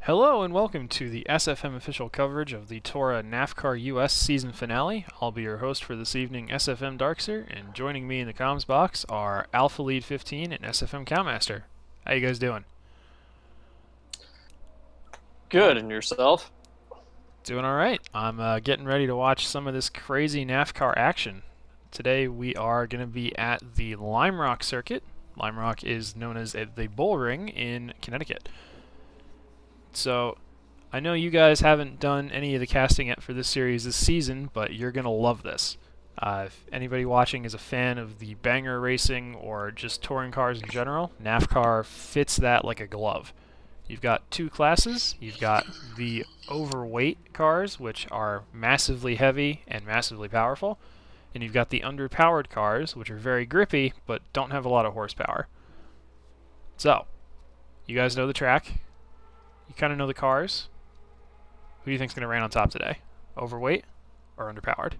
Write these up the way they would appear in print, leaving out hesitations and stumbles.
Hello and welcome to the SFM official coverage of the TORA NAFFCAR US season finale. I'll be your host for this evening, SFM Darkster, and joining me in the comms box are Alpha Lead 15 and SFM Cowmaster. How you guys doing? Good, and yourself? Doing all right. I'm getting ready to watch some of this crazy NAFFCAR action. Today we are going to be at the Lime Rock circuit. Lime Rock is known as the Bull Ring in Connecticut. So, I know you guys haven't done any of the casting yet for this series this season, but you're going to love this. If anybody watching is a fan of the banger racing or just touring cars in general, NAFFCAR fits that like a glove. You've got two classes. You've got the overweight cars, which are massively heavy and massively powerful, and you've got the underpowered cars, which are very grippy but don't have a lot of horsepower. So, you guys know the track. You kind of know the cars. Who do you think's going to reign on top today? Overweight or underpowered?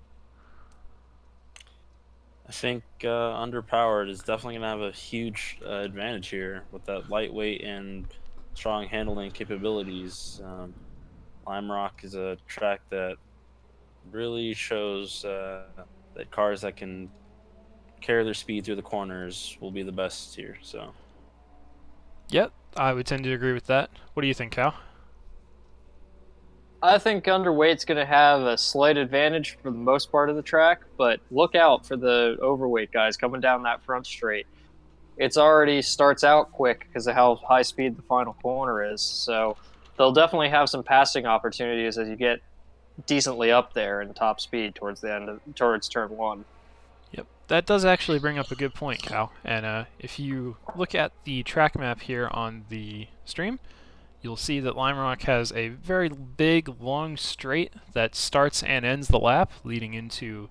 I think underpowered is definitely going to have a huge advantage here with that lightweight and strong handling capabilities. Lime Rock is a track that really shows that cars that can carry their speed through the corners will be the best here. So, Yep, I would tend to agree with that. What do you think, Cal? I think underweight's going to have a slight advantage for the most part of the track, but look out for the overweight guys coming down that front straight. It's already starts out quick because of how high speed the final corner is, so they'll definitely have some passing opportunities as you get decently up there in top speed towards the end towards turn one. Yep, that does actually bring up a good point, Cal. And if you look at the track map here on the stream, you'll see that Lime Rock has a very big, long straight that starts and ends the lap, leading into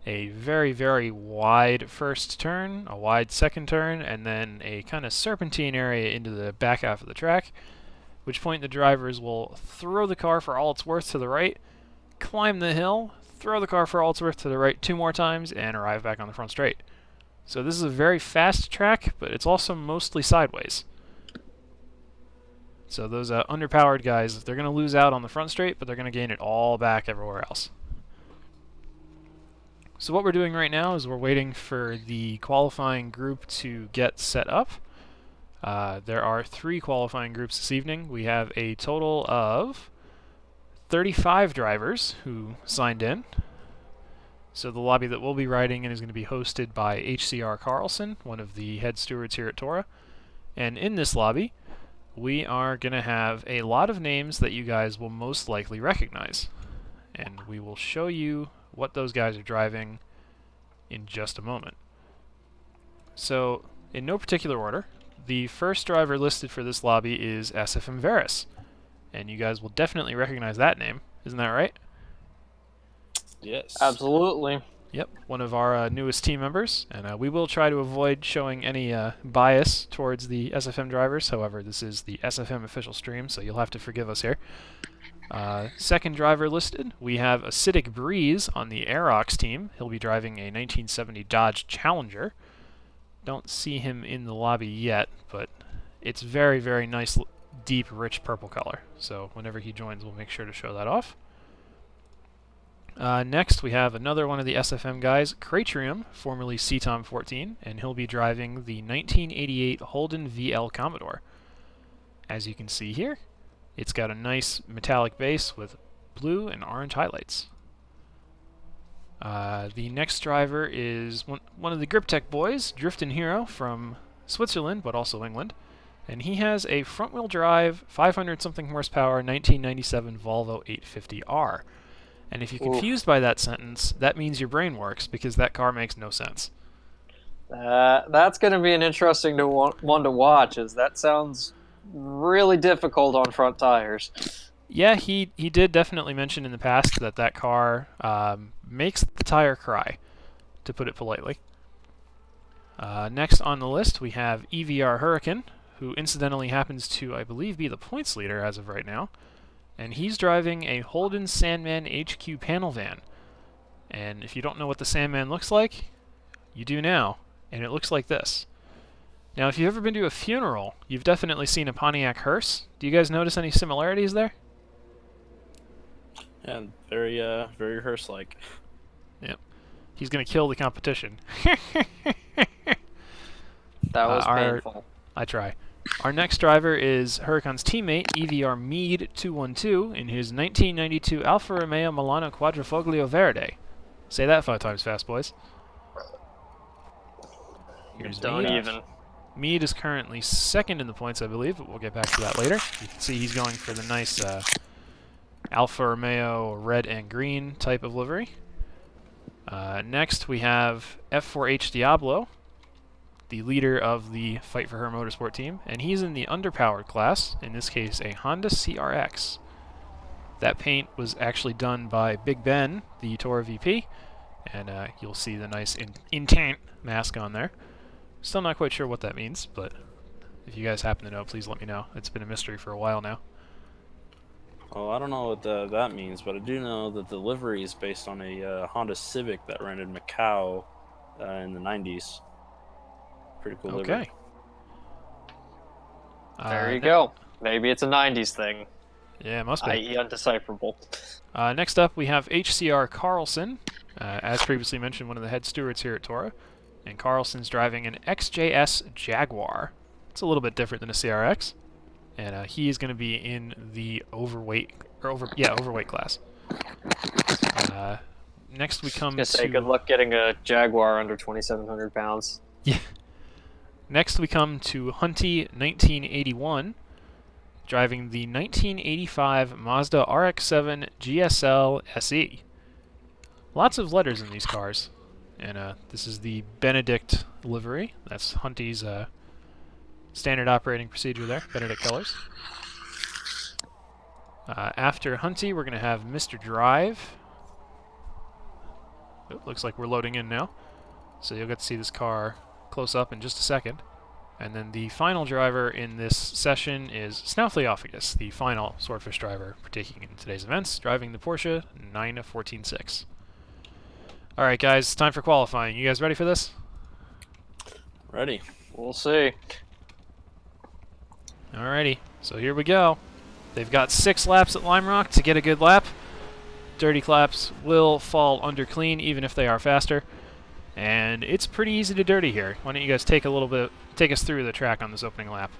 a very, very wide first turn, a wide second turn, and then a kind of serpentine area into the back half of the track, at which point the drivers will throw the car for all it's worth to the right, climb the hill, throw the car for all it's worth to the right two more times, and arrive back on the front straight. So this is a very fast track, but it's also mostly sideways. So those underpowered guys, they're going to lose out on the front straight, but they're going to gain it all back everywhere else. So what we're doing right now is we're waiting for the qualifying group to get set up. There are 3 qualifying groups this evening. We have a total of 35 drivers who signed in. So the lobby that we'll be riding in is going to be hosted by HCR Carlson, one of the head stewards here at TORA. And in this lobby, we are going to have a lot of names that you guys will most likely recognize. And we will show you what those guys are driving in just a moment. So, in no particular order, the first driver listed for this lobby is SFM Varus. And you guys will definitely recognize that name. Isn't that right? yes. Absolutely. Yep, one of our newest team members, and we will try to avoid showing any bias towards the SFM drivers. However, this is the SFM official stream, so you'll have to forgive us here. Second driver listed, we have Acidic Breeze on the Aerox team. He'll be driving a 1970 Dodge Challenger. Don't see him in the lobby yet, but it's very, very nice, deep, rich purple color. So whenever he joins, we'll make sure to show that off. Next, we have another one of the SFM guys, Cratrium, formerly CTOM 14, and he'll be driving the 1988 Holden VL Commodore. As you can see here, it's got a nice metallic base with blue and orange highlights. The next driver is one of the GripTech boys, Driftin' Hero from Switzerland, but also England. And he has a front-wheel drive, 500-something horsepower, 1997 Volvo 850R. And if you're confused by that sentence, that means your brain works, because that car makes no sense. That's going to be an interesting one to watch, as that sounds really difficult on front tires. Yeah, he did definitely mention in the past that that car makes the tire cry, to put it politely. Next on the list, we have EVR Hurricane, who incidentally happens to, I believe, be the points leader as of right now. And he's driving a Holden Sandman HQ panel van. And if you don't know what the Sandman looks like, you do now. And it looks like this. Now, if you've ever been to a funeral, you've definitely seen a Pontiac hearse. Do you guys notice any similarities there? Yeah, very hearse-like. Yep. He's going to kill the competition. That was our painful. I try. Our next driver is Huracan's teammate, EVR Mead 212, in his 1992 Alfa Romeo Milano Quadrifoglio Verde. Say that 5 times fast, boys. Here's Don't Mead. even. Mead is currently second in the points, I believe, but we'll get back to that later. You can see he's going for the nice Alfa Romeo red and green type of livery. Next, we have F4H Diablo, the leader of the Fight for Her Motorsport team, and he's in the underpowered class, in this case a Honda CRX. That paint was actually done by Big Ben, the TORA VP, and you'll see the nice intent mask on there. Still not quite sure what that means, but if you guys happen to know, please let me know. It's been a mystery for a while now. Well, I don't know what that means, but I do know that the livery is based on a Honda Civic that ran in Macau in the 90s. Pretty cool livery. Okay. There you go. Maybe it's a 90s thing, Yeah, it must be. i.e. undecipherable. Next up, we have HCR Carlson, as previously mentioned, one of the head stewards here at TORA. And Carlson's driving an XJS Jaguar. It's a little bit different than a CRX. And he is going to be in the overweight class. Next we come Just say good luck getting a Jaguar under 2,700 pounds. Yeah. Next we come to Hunty 1981, driving the 1985 Mazda RX-7 GSL SE. Lots of letters in these cars. And this is the Benedict livery. That's Hunty's standard operating procedure there, Benedict colors. After Hunty, we're going to have Mr. Drive. It looks like we're loading in now. So you'll get to see this car close up in just a second. And then the final driver in this session is Snouthleyophagus, the final Swordfish driver partaking in today's events, driving the Porsche 9146. Alright guys, it's time for qualifying. You guys ready for this? Ready. We'll see. Alrighty, so here we go. They've got 6 laps at Lime Rock to get a good lap. Dirty claps will fall under clean even if they are faster. And it's pretty easy to dirty here. Why don't you guys take us through the track on this opening lap?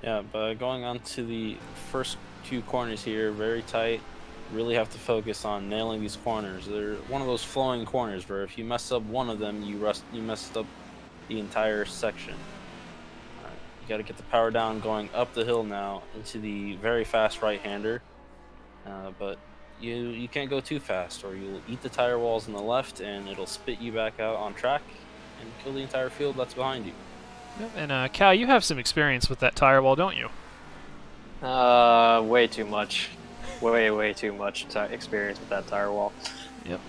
Yeah, but going on to the first few corners here, very tight. Really have to focus on nailing these corners. They're one of those flowing corners where if you mess up one of them, you messed up the entire section. You got to get the power down going up the hill now into the very fast right-hander, but you can't go too fast or you'll eat the tire walls on the left and it'll spit you back out on track and kill the entire field that's behind you. Yep, and Cal, you have some experience with that tire wall, don't you? Way too much. Way too much experience with that tire wall. Yep.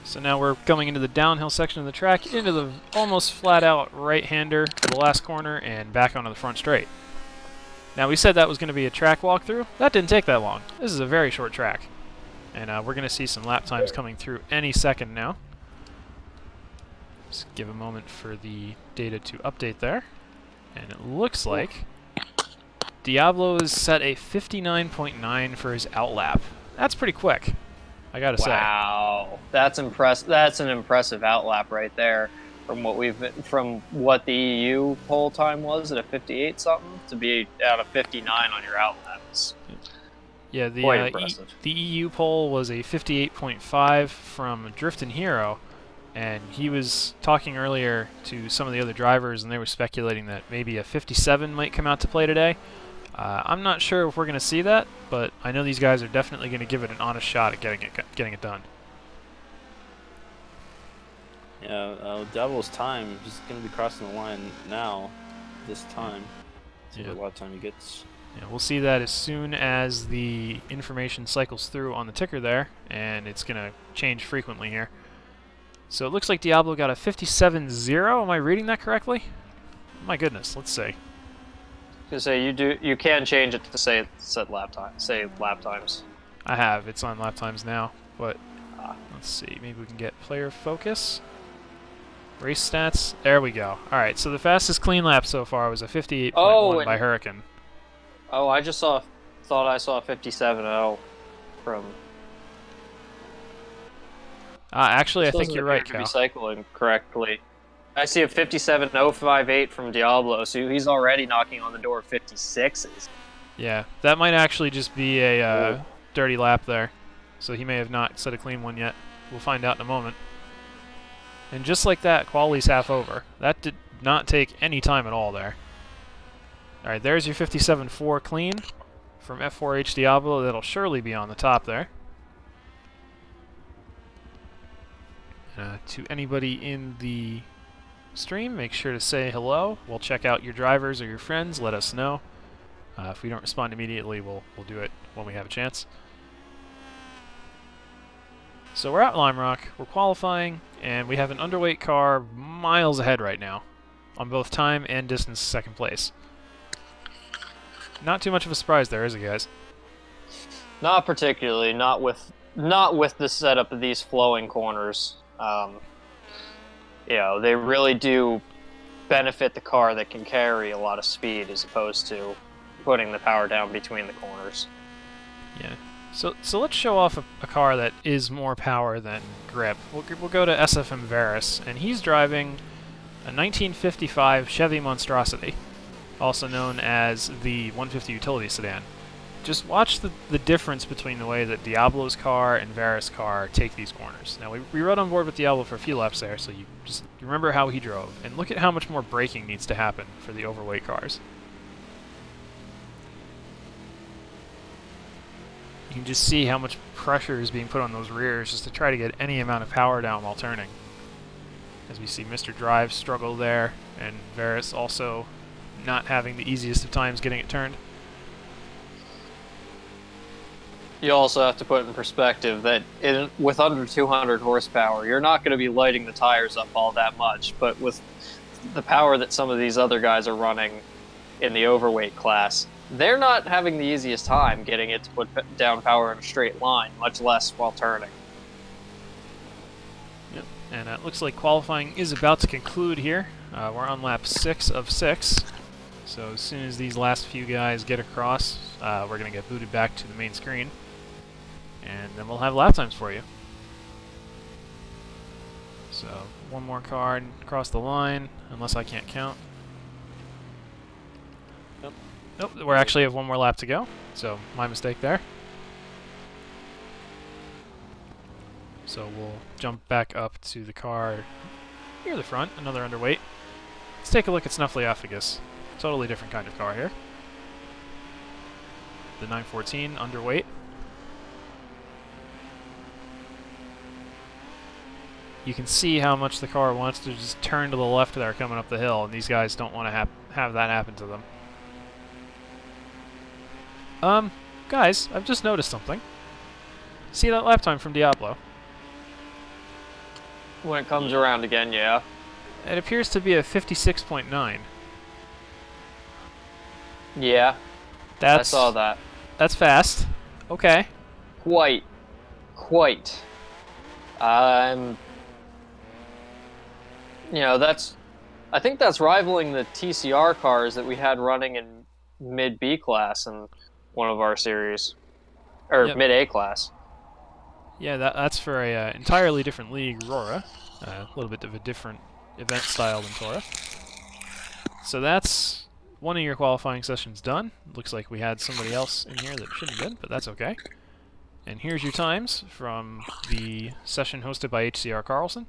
So now we're coming into the downhill section of the track, into the almost flat-out right-hander for the last corner, and back onto the front straight. Now, we said that was going to be a track walkthrough. That didn't take that long. This is a very short track. And we're going to see some lap times coming through any second now. Just give a moment for the data to update there. And it looks like Diablo is set a 59.9 for his outlap. That's pretty quick, I gotta say. Wow, that's impressive. That's an impressive outlap right there. From what the EU poll time was at a 58 something to be out of 59 on your outlaps. Yeah, the EU poll was a 58.5 from Driftin' Hero, and he was talking earlier to some of the other drivers, and they were speculating that maybe a 57 might come out to play today. I'm not sure if we're going to see that, but I know these guys are definitely going to give it an honest shot at getting it done. Yeah, Diablo's time, he's going to be crossing the line now, this time. See what lap time he gets. Yeah, we'll see that as soon as the information cycles through on the ticker there, and it's going to change frequently here. So it looks like Diablo got a 57.0. Am I reading that correctly? My goodness, let's see. To say you can change it to say set lap time. Say lap times. I have. It's on lap times now, but let's see. Maybe we can get player focus. Race stats. There we go. All right, so the fastest clean lap so far was a Oh, 58.1 by and Hurricane. oh, I just thought I saw 57.0 from. Actually, This I think doesn't you're appear right, to be Cal. cycling correctly. I see a 57.058 from Diablo, so he's already knocking on the door of 56s. Yeah, that might actually just be a Ooh. dirty lap there. So he may have not set a clean one yet. We'll find out in a moment. And just like that, quality's half over. That did not take any time at all there. Alright, there's your 57.4 clean from F4H Diablo. That'll surely be on the top there. To anybody in the stream, make sure to say hello. We'll check out your drivers or your friends. Let us know. If we don't respond immediately, we'll do it when we have a chance. So we're at Lime Rock, we're qualifying, and we have an underweight car miles ahead right now on both time and distance second place. Not too much of a surprise there, is it, guys? Not particularly. Not with the setup of these flowing corners. They really do benefit the car that can carry a lot of speed as opposed to putting the power down between the corners. Yeah. So let's show off a car that is more power than grip. We'll go to SFM Varus, and he's driving a 1955 Chevy Monstrosity, also known as the 150 utility sedan. Just watch the difference between the way that Diablo's car and Varus' car take these corners. Now, we rode on board with Diablo for a few laps there, so you just remember how he drove. And look at how much more braking needs to happen for the overweight cars. You can just see how much pressure is being put on those rears just to try to get any amount of power down while turning. As we see Mr. Drive struggle there, and Varus also not having the easiest of times getting it turned. You also have to put in perspective that with under 200 horsepower, you're not going to be lighting the tires up all that much, but with the power that some of these other guys are running in the overweight class, they're not having the easiest time getting it to put down power in a straight line, much less while turning. Yep, and it looks like qualifying is about to conclude here. We're on lap 6 of 6, so as soon as these last few guys get across, we're going to get booted back to the main screen, and then we'll have lap times for you. So, one more car and cross the line, unless I can't count. Nope, we actually have one more lap to go, so my mistake there. So we'll jump back up to the car near the front, another underweight. Let's take a look at Snuffleuophagus. Totally different kind of car here. The 914 underweight. You can see how much the car wants to just turn to the left there coming up the hill, and these guys don't want to have that happen to them. Guys, I've just noticed something. See that lap time from Diablo? When it comes around again, yeah. It appears to be a 56.9. Yeah, I saw that. That's fast. Okay. Quite. I think that's rivaling the TCR cars that we had running in mid B class in one of our series, or Yep. mid A class. Yeah, that's for a entirely different league, Aurora. A little bit of a different event style than TORA. So that's one of your qualifying sessions done. Looks like we had somebody else in here that shouldn't have been, but that's okay. And here's your times from the session hosted by HCR Carlson.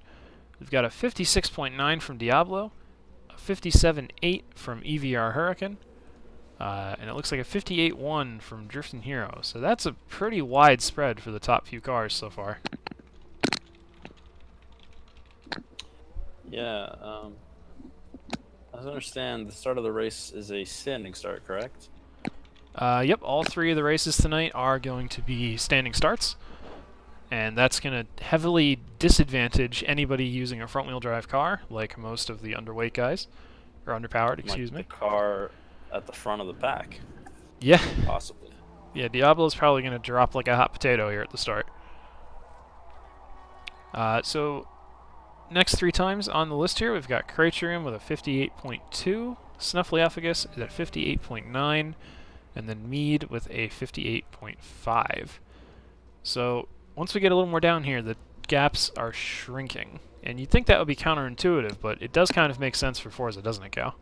We've got a 56.9 from Diablo, a 57.8 from EVR Hurricane, and it looks like a 58.1 from Drifting Hero. So that's a pretty wide spread for the top few cars so far. Yeah, as I understand, the start of the race is a standing start, correct? Yep, all three of the races tonight are going to be standing starts, and that's going to heavily disadvantage anybody using a front-wheel drive car, like most of the underweight guys, or underpowered, excuse me. The car at the front of the pack, Yeah. possibly. Yeah, Diablo's probably going to drop like a hot potato here at the start. So next 3 times on the list here, we've got Cratium with a 58.2, Snuffleupagus is at 58.9, and then Mead with a 58.5. So once we get a little more down here, the gaps are shrinking. And you'd think that would be counterintuitive, but it does kind of make sense for Forza, doesn't it, Cal?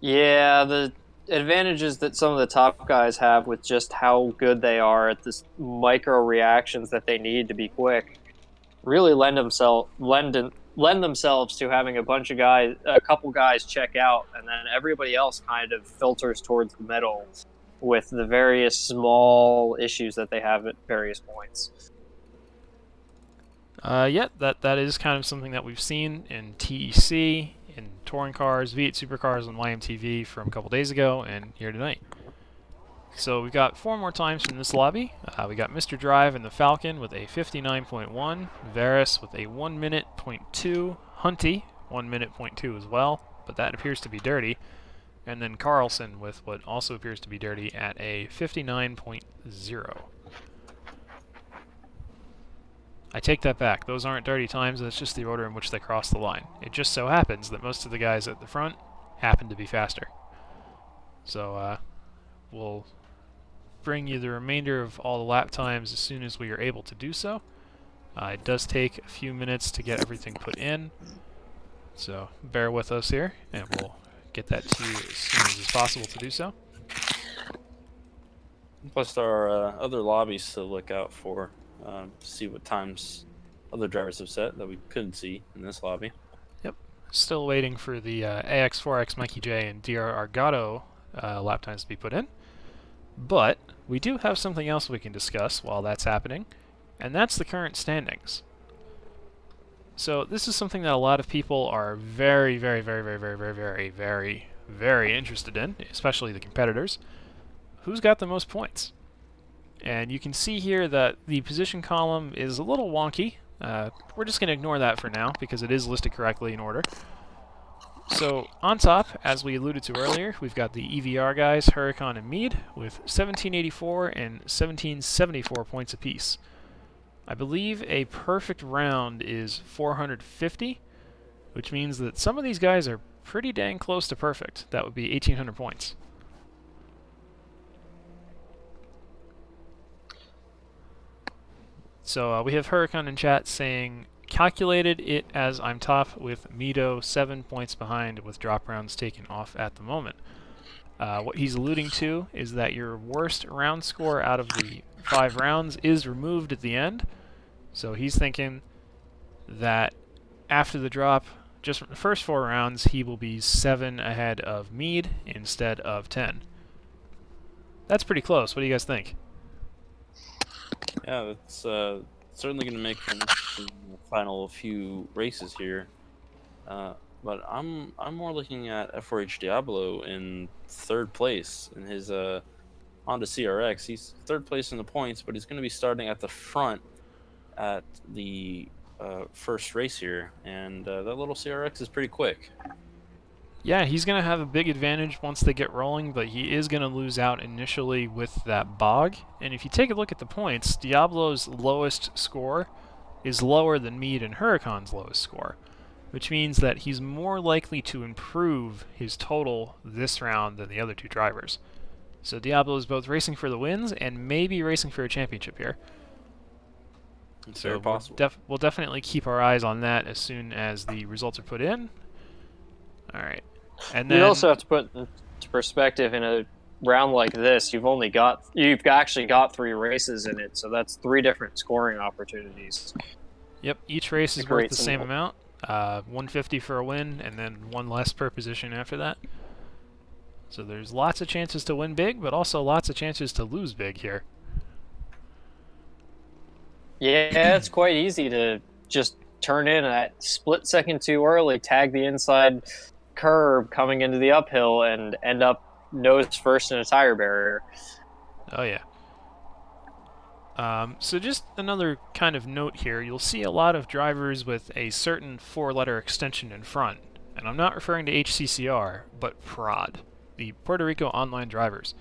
Yeah, the advantages that some of the top guys have with just how good they are at this micro reactions that they need to be quick really lend themselves to having a couple guys check out, and then everybody else kind of filters towards the middle with the various small issues that they have at various points. Yeah, that is kind of something that we've seen in TEC, in touring cars, V8 supercars, and YMTV from a couple days ago, and here tonight. So we've got 4 more times from this lobby. We got Mr. Drive and the Falcon with a 59.1, Varus with a 1 minute .2, Hunty 1 minute .2 as well, but that appears to be dirty, and then Carlson with what also appears to be dirty at a 59.0. I take that back. Those aren't dirty times, that's just the order in which they cross the line. It just so happens that most of the guys at the front happen to be faster. So we'll bring you the remainder of all the lap times as soon as we are able to do so. It does take a few minutes to get everything put in, so bear with us here, and we'll get that to you as soon as it's possible to do so. Plus, there are other lobbies to look out for. See what times other drivers have set that we couldn't see in this lobby. Yep. Still waiting for the AX4X Mikey J and DR Argato lap times to be put in. But we do have something else we can discuss while that's happening, and that's the current standings. So this is something that a lot of people are very, very, very, very, very, very, very, very, very interested in, especially the competitors. Who's got the most points? And you can see here that the position column is a little wonky. We're just going to ignore that for now because it is listed correctly in order. So on top, as we alluded to earlier, we've got the EVR guys, Huracan and Mead, with 1784 and 1774 points apiece. I believe a perfect round is 450, which means that some of these guys are pretty dang close to perfect. That would be 1800 points. So we have Huracan in chat saying, calculated it as I'm top with Mito 7 points behind with drop rounds taken off at the moment. What he's alluding to is that your worst round score out of the 5 rounds is removed at the end. So he's thinking that after the drop, just from the first 4 rounds, he will be 7 ahead of Mead instead of 10. That's pretty close. What do you guys think? Yeah, that's certainly going to make an interesting final few races here. But I'm more looking at F4H Diablo in 3rd place in his Honda CRX. He's 3rd place in the points, but he's going to be starting at the front at the first race here, and that little CRX is pretty quick. Yeah, he's going to have a big advantage once they get rolling, but he is going to lose out initially with that bog. And if you take a look at the points, Diablo's lowest score is lower than Mead and Huracan's lowest score, which means that he's more likely to improve his total this round than the other 2 drivers. So Diablo is both racing for the wins and maybe racing for a championship here. It's so very possible. We'll definitely keep our eyes on that as soon as the results are put in. All right. And then you also have to put into perspective, in a round like this, you've actually got 3 races in it, so that's 3 different scoring opportunities. Yep, each race is worth the same amount. 150 for a win, and then 1 less per position after that. So there's lots of chances to win big, but also lots of chances to lose big here. Yeah, it's quite easy to just turn in that split second too early, tag the inside curb coming into the uphill, and end up nose first in a tire barrier. Oh yeah. So just another kind of note here, you'll see a lot of drivers with a certain 4-letter extension in front, and I'm not referring to HCCR, but PROD, the Puerto Rico Online Drivers.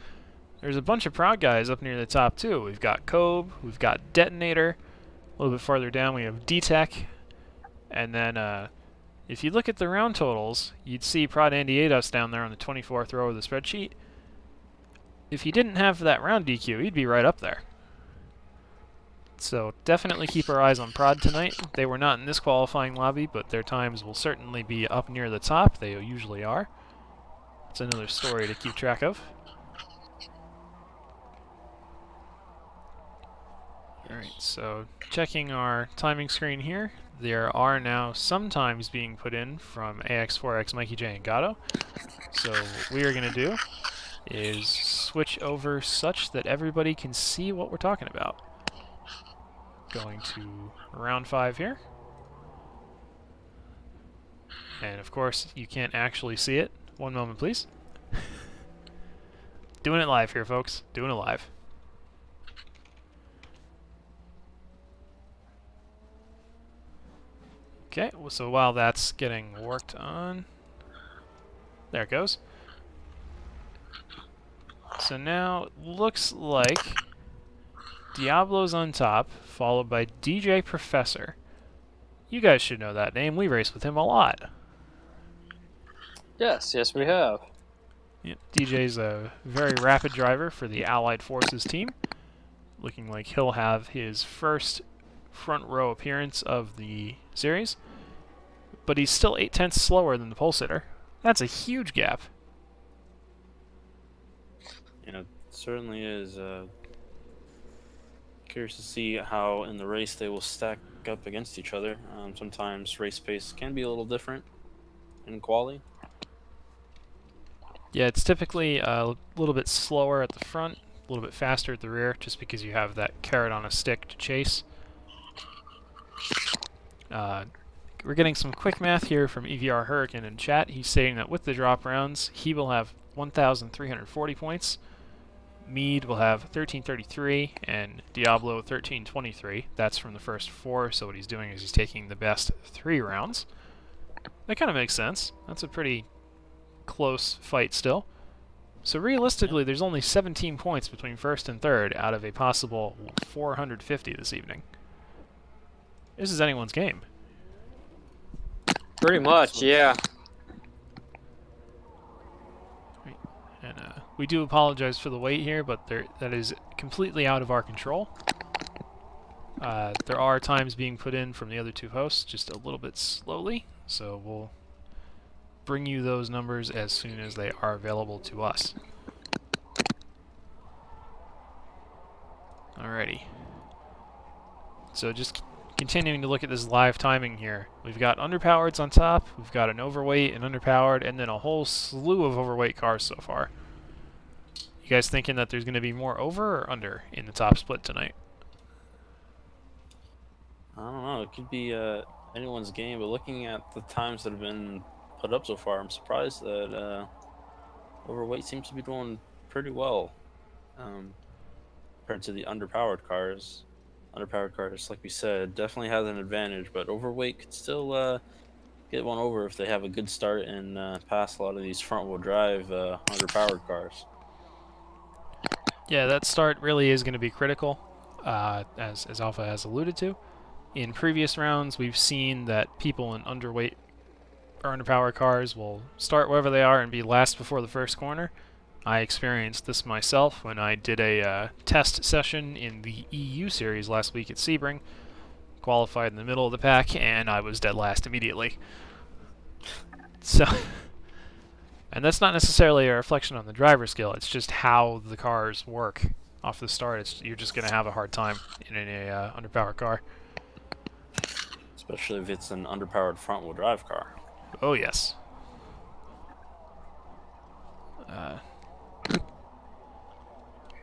There's a bunch of PROD guys up near the top too. We've got Kobe, we've got Detonator, a little bit farther down we have D-Tech, And then if you look at the round totals, you'd see Prod Andy Ados down there on the 24th row of the spreadsheet. If he didn't have that round DQ, he'd be right up there. So definitely keep our eyes on Prod tonight. They were not in this qualifying lobby, but their times will certainly be up near the top. They usually are. It's another story to keep track of. Alright, so checking our timing screen here, there are now some times being put in from AX4X, Mikey J, and Gatto. So what we are going to do is switch over such that everybody can see what we're talking about. Going to round 5 here. And of course, you can't actually see it. One moment, please. Doing it live here, folks. Doing it live. Okay, so while that's getting worked on, there it goes. So now it looks like Diablo's on top, followed by DJ Professor. You guys should know that name. We race with him a lot. Yes, we have. Yep, DJ's a very rapid driver for the Allied Forces team. Looking like he'll have his first front row appearance of the series. But he's still 0.8 slower than the pole sitter. That's a huge gap. You know, certainly is curious to see how in the race they will stack up against each other. Sometimes race pace can be a little different in quali. Yeah, it's typically a little bit slower at the front, a little bit faster at the rear, just because you have that carrot on a stick to chase. We're getting some quick math here from EVR Hurricane in chat. He's saying that with the drop rounds, he will have 1,340 points. Mead will have 1333, and Diablo 1323. That's from the first 4, so what he's doing is he's taking the best 3 rounds. That kind of makes sense. That's a pretty close fight still. So realistically, there's only 17 points between first and third out of a possible 450 this evening. This is anyone's game. Pretty much, yeah. And we do apologize for the wait here, but that is completely out of our control. There are times being put in from the other 2 hosts, just a little bit slowly, so we'll bring you those numbers as soon as they are available to us. Alrighty. So just continuing to look at this live timing here. We've got underpowereds on top, we've got an overweight, an underpowered, and then a whole slew of overweight cars so far. You guys thinking that there's going to be more over or under in the top split tonight? I don't know. It could be anyone's game, but looking at the times that have been put up so far, I'm surprised that overweight seems to be doing pretty well compared to the underpowered cars. Underpowered cars, like we said, definitely has an advantage, but overweight could still get one over if they have a good start and pass a lot of these front-wheel drive underpowered cars. Yeah, that start really is going to be critical, as Alpha has alluded to. In previous rounds, we've seen that people in underweight or underpowered cars will start wherever they are and be last before the first corner. I experienced this myself when I did a test session in the EU series last week at Sebring. Qualified in the middle of the pack, and I was dead last immediately. So, and that's not necessarily a reflection on the driver skill, it's just how the cars work off the start. You're just going to have a hard time in a underpowered car. Especially if it's an underpowered front-wheel drive car. Oh, yes.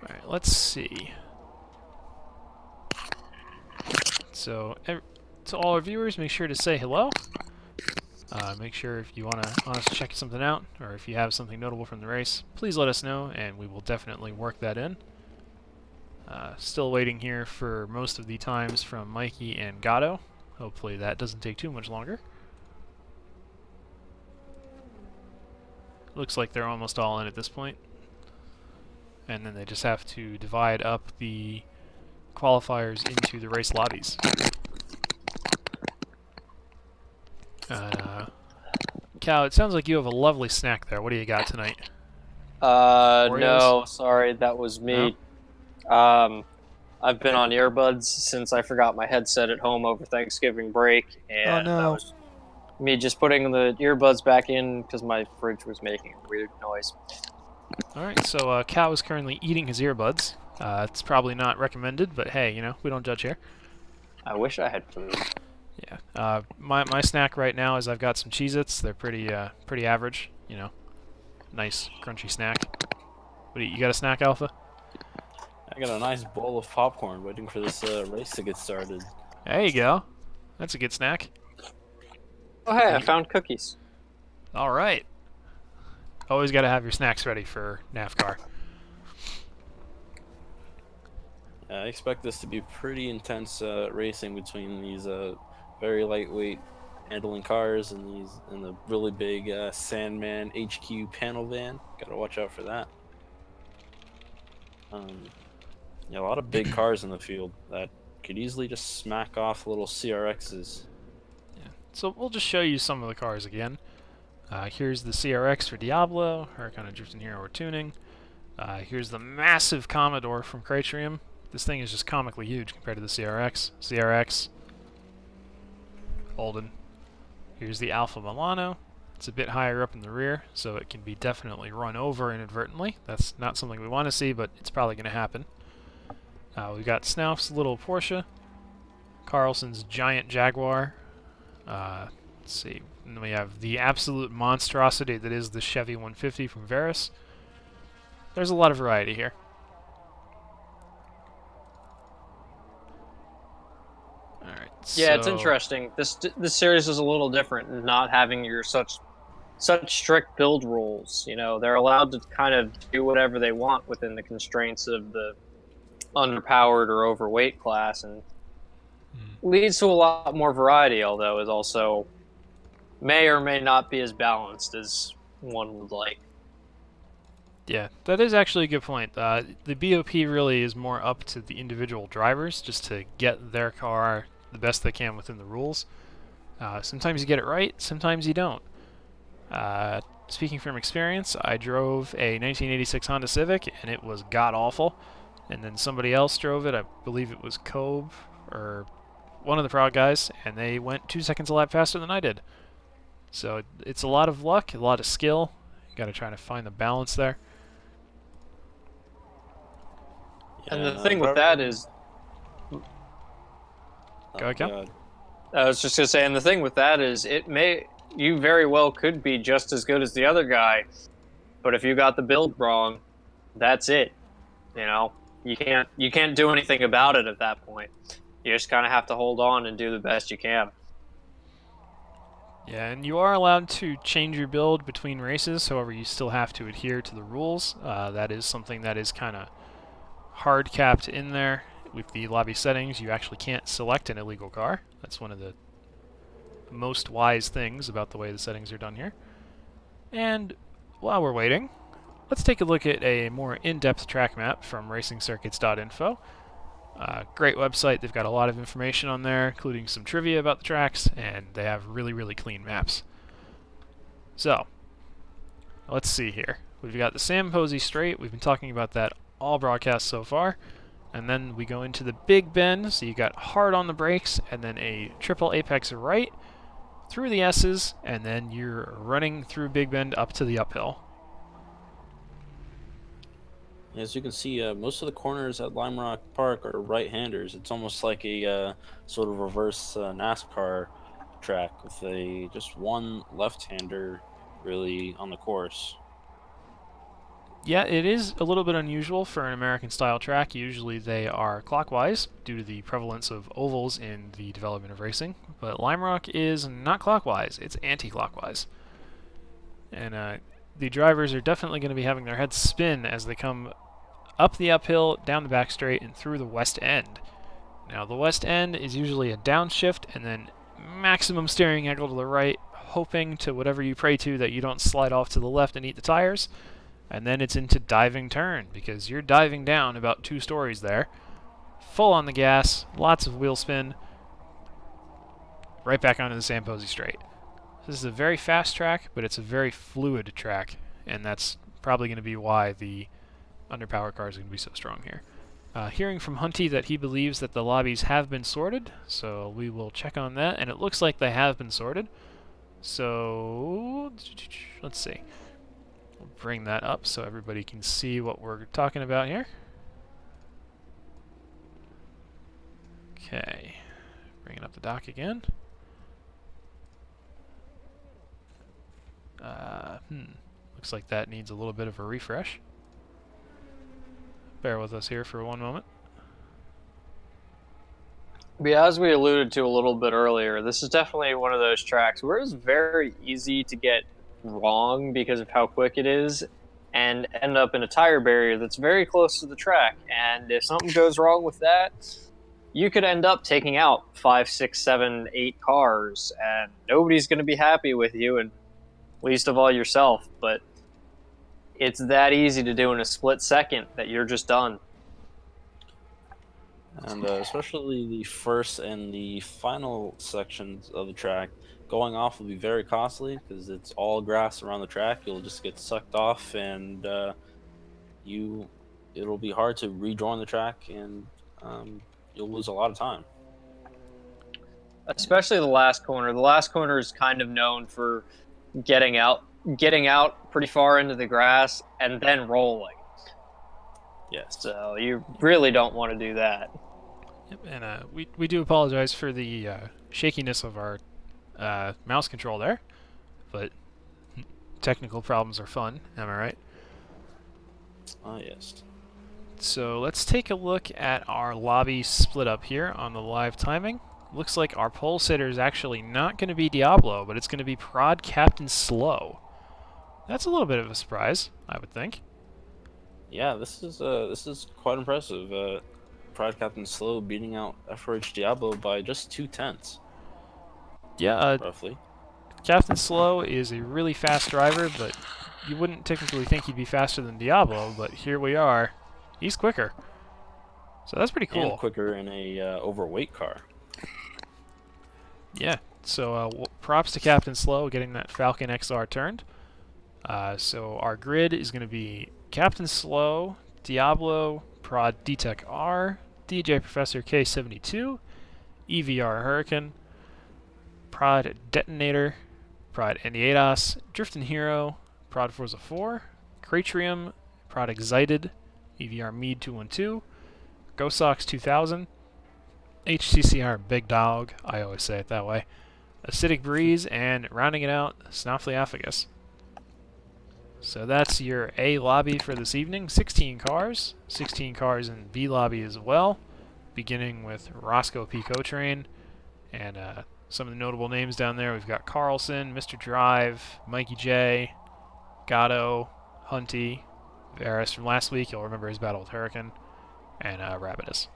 Alright, let's see. So, to all our viewers, make sure to say hello. Make sure if you want to check something out, or if you have something notable from the race, please let us know, and we will definitely work that in. Still waiting here for most of the times from Mikey and Gatto. Hopefully that doesn't take too much longer. Looks like they're almost all in at this point. And then they just have to divide up the qualifiers into the race lobbies. Cal, it sounds like you have a lovely snack there. What do you got tonight? Oreos? No, sorry, that was No? me. I've been on earbuds since I forgot my headset at home over Thanksgiving break, Oh and that no. was me just putting the earbuds back in because my fridge was making a weird noise. Alright, so Cal is currently eating his earbuds. It's probably not recommended, but hey, you know, we don't judge here. I wish I had food. Yeah. My snack right now is I've got some Cheez-Its. They're pretty average, you know. Nice, crunchy snack. What do you got a snack, Alpha? I got a nice bowl of popcorn waiting for this race to get started. There you go. That's a good snack. Oh, hey, I found cookies. Alright. Always got to have your snacks ready for NAFFCAR. I expect this to be pretty intense racing between these very lightweight handling cars and the really big Sandman HQ panel van. Gotta watch out for that. Yeah, a lot of big cars in the field that could easily just smack off little CRXs. Yeah. So we'll just show you some of the cars again. Here's the CRX for Diablo, her kind of drifting here we're tuning. Here's the massive Commodore from Criterium. This thing is just comically huge compared to the CRX. CRX. Holden. Here's the Alfa Milano. It's a bit higher up in the rear, so it can be definitely run over inadvertently. That's not something we want to see, but it's probably going to happen. We've got Snauff's little Porsche. Carlson's giant Jaguar. Let's see. And then we have the absolute monstrosity that is the Chevy 150 from Veris. There's a lot of variety here. Alright, Yeah, it's interesting. This series is a little different in not having your such strict build rules. You know, they're allowed to kind of do whatever they want within the constraints of the underpowered or overweight class, and leads to a lot more variety, although it also may or may not be as balanced as one would like. Yeah, that is actually a good point. The BOP really is more up to the individual drivers just to get their car the best they can within the rules. Sometimes you get it right, sometimes you don't. Speaking from experience, I drove a 1986 Honda Civic and it was god-awful. And then somebody else drove it, I believe it was Kobe, or one of the proud guys, and they went 2 seconds a lap faster than I did. So it's a lot of luck, a lot of skill. You got to try to find the balance there. And the thing with that is... Go ahead, Cal. I was just going to say, and the thing with that is you very well could be just as good as the other guy, but if you got the build wrong, that's it. You know, you can't do anything about it at that point. You just kind of have to hold on and do the best you can. Yeah, and you are allowed to change your build between races, however you still have to adhere to the rules. That is something that is kind of hard capped in there. With the lobby settings, you actually can't select an illegal car. That's one of the most wise things about the way the settings are done here. And while we're waiting, let's take a look at a more in-depth track map from racingcircuits.info. Great website. They've got a lot of information on there, including some trivia about the tracks, and they have really, really clean maps. So, let's see here. We've got the Sam Posey Straight. We've been talking about that all broadcast so far. And then we go into the Big Bend, so you got hard on the brakes, and then a triple apex right through the S's, and then you're running through Big Bend up to the uphill. As you can see, most of the corners at Lime Rock Park are right-handers. It's almost like a sort of reverse NASCAR track with just one left-hander really on the course. Yeah, it is a little bit unusual for an American-style track. Usually they are clockwise due to the prevalence of ovals in the development of racing, but Lime Rock is not clockwise. It's anti-clockwise. And the drivers are definitely going to be having their heads spin as they come up the uphill, down the back straight, and through the west end. Now, the west end is usually a downshift and then maximum steering angle to the right, hoping to whatever you pray to that you don't slide off to the left and eat the tires. And then it's into diving turn, because you're diving down about 2 stories there. Full on the gas, lots of wheel spin, right back onto the Sam Posey Straight. This is a very fast track, but it's a very fluid track, and that's probably going to be why the underpowered cars are going to be so strong here. Hearing from Hunty that he believes that the lobbies have been sorted, so we will check on that, and it looks like they have been sorted. So, let's see. We'll bring that up so everybody can see what we're talking about here. Okay, bringing up the dock again. Looks like that needs a little bit of a refresh. Bear with us here for one moment. But yeah, as we alluded to a little bit earlier, this is definitely one of those tracks where it's very easy to get wrong because of how quick it is and end up in a tire barrier that's very close to the track. And if something goes wrong with that, you could end up taking out 5, 6, 7, 8 cars, and nobody's going to be happy with you, and least of all yourself. But it's that easy to do in a split second that you're just done. And especially the first and the final sections of the track, going off will be very costly because it's all grass around the track. You'll just get sucked off, and it'll be hard to rejoin the track, and you'll lose a lot of time. Especially the last corner. The last corner is kind of known for getting out pretty far into the grass and then rolling. Yes. So you really don't want to do that. Yep, and we do apologize for the shakiness of our mouse control there, but technical problems are fun, am I right? Yes. So let's take a look at our lobby split up here on the live timing. Looks like our pole sitter is actually not going to be Diablo, but it's going to be Prod Captain Slow. That's a little bit of a surprise, I would think. Yeah, this is quite impressive. Prod Captain Slow beating out FRH Diablo by just 0.2. Yeah, roughly. Captain Slow is a really fast driver, but you wouldn't technically think he'd be faster than Diablo, but here we are. He's quicker. So that's pretty cool. And quicker in a overweight car. Yeah, so props to Captain Slow getting that Falcon XR turned. So our grid is going to be Captain Slow, Diablo, Prod DTEC R, DJ Professor K72, EVR Hurricane, Prod Detonator, Prod Andy-ADOS, Drifting Hero, Prod Forza 4, Cratrium, Prod Excited, EVR Mead 212, GoSox 2000, HCCR Big Dog, I always say it that way, Acidic Breeze, and rounding it out, Snuffleupagus. So that's your A lobby for this evening. 16 cars in B lobby as well, beginning with Roscoe P. Cotrain, and some of the notable names down there. We've got Carlson, Mr. Drive, Mikey J, Gatto, Hunty, Varys from last week. You'll remember his battle with Hurricane, and Rabidus.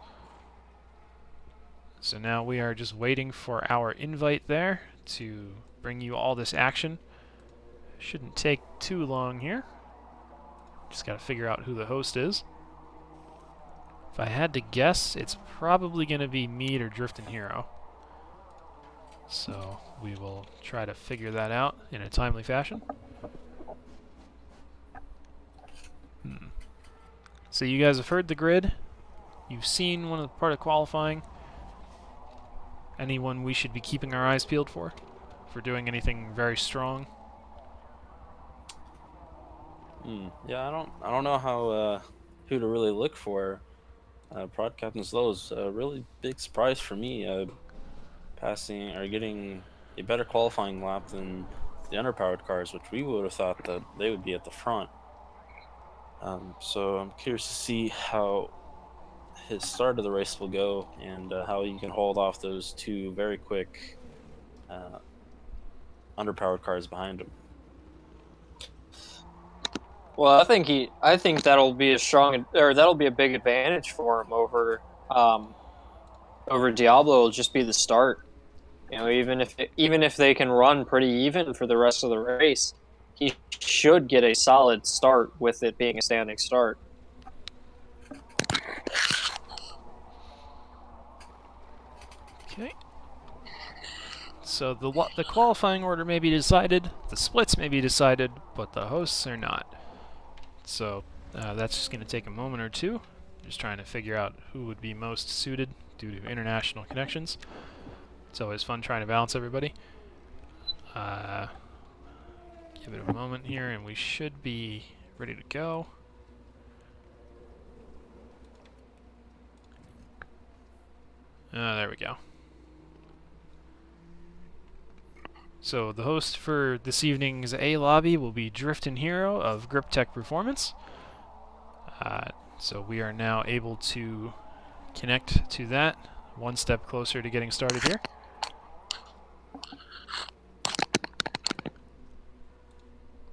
So now we are just waiting for our invite there to bring you all this action. Shouldn't take too long here. Just got to figure out who the host is. If I had to guess, it's probably going to be Mead or Drifting Hero. So we will try to figure that out in a timely fashion. So you guys have heard the grid. You've seen one of the part of qualifying. Anyone we should be keeping our eyes peeled for doing anything very strong? Yeah, I don't know how who to really look for. Prod Captain Slow is a really big surprise for me. Passing or getting a better qualifying lap than the underpowered cars, which we would have thought that they would be at the front. So I'm curious to see how his start of the race will go, and how he can hold off those two very quick underpowered cars behind him. Well, I think that'll be that'll be a big advantage for him over Diablo. Will just be the start. You know, even if they can run pretty even for the rest of the race, he should get a solid start with it being a standing start. Okay. So the qualifying order may be decided, the splits may be decided, but the hosts are not. So that's just going to take a moment or two. Just trying to figure out who would be most suited due to international connections. It's always fun trying to balance everybody. Give it a moment here, and we should be ready to go. There we go. So the host for this evening's A lobby will be Driftin' Hero of Grip Tech Performance. So we are now able to connect to that, one step closer to getting started here.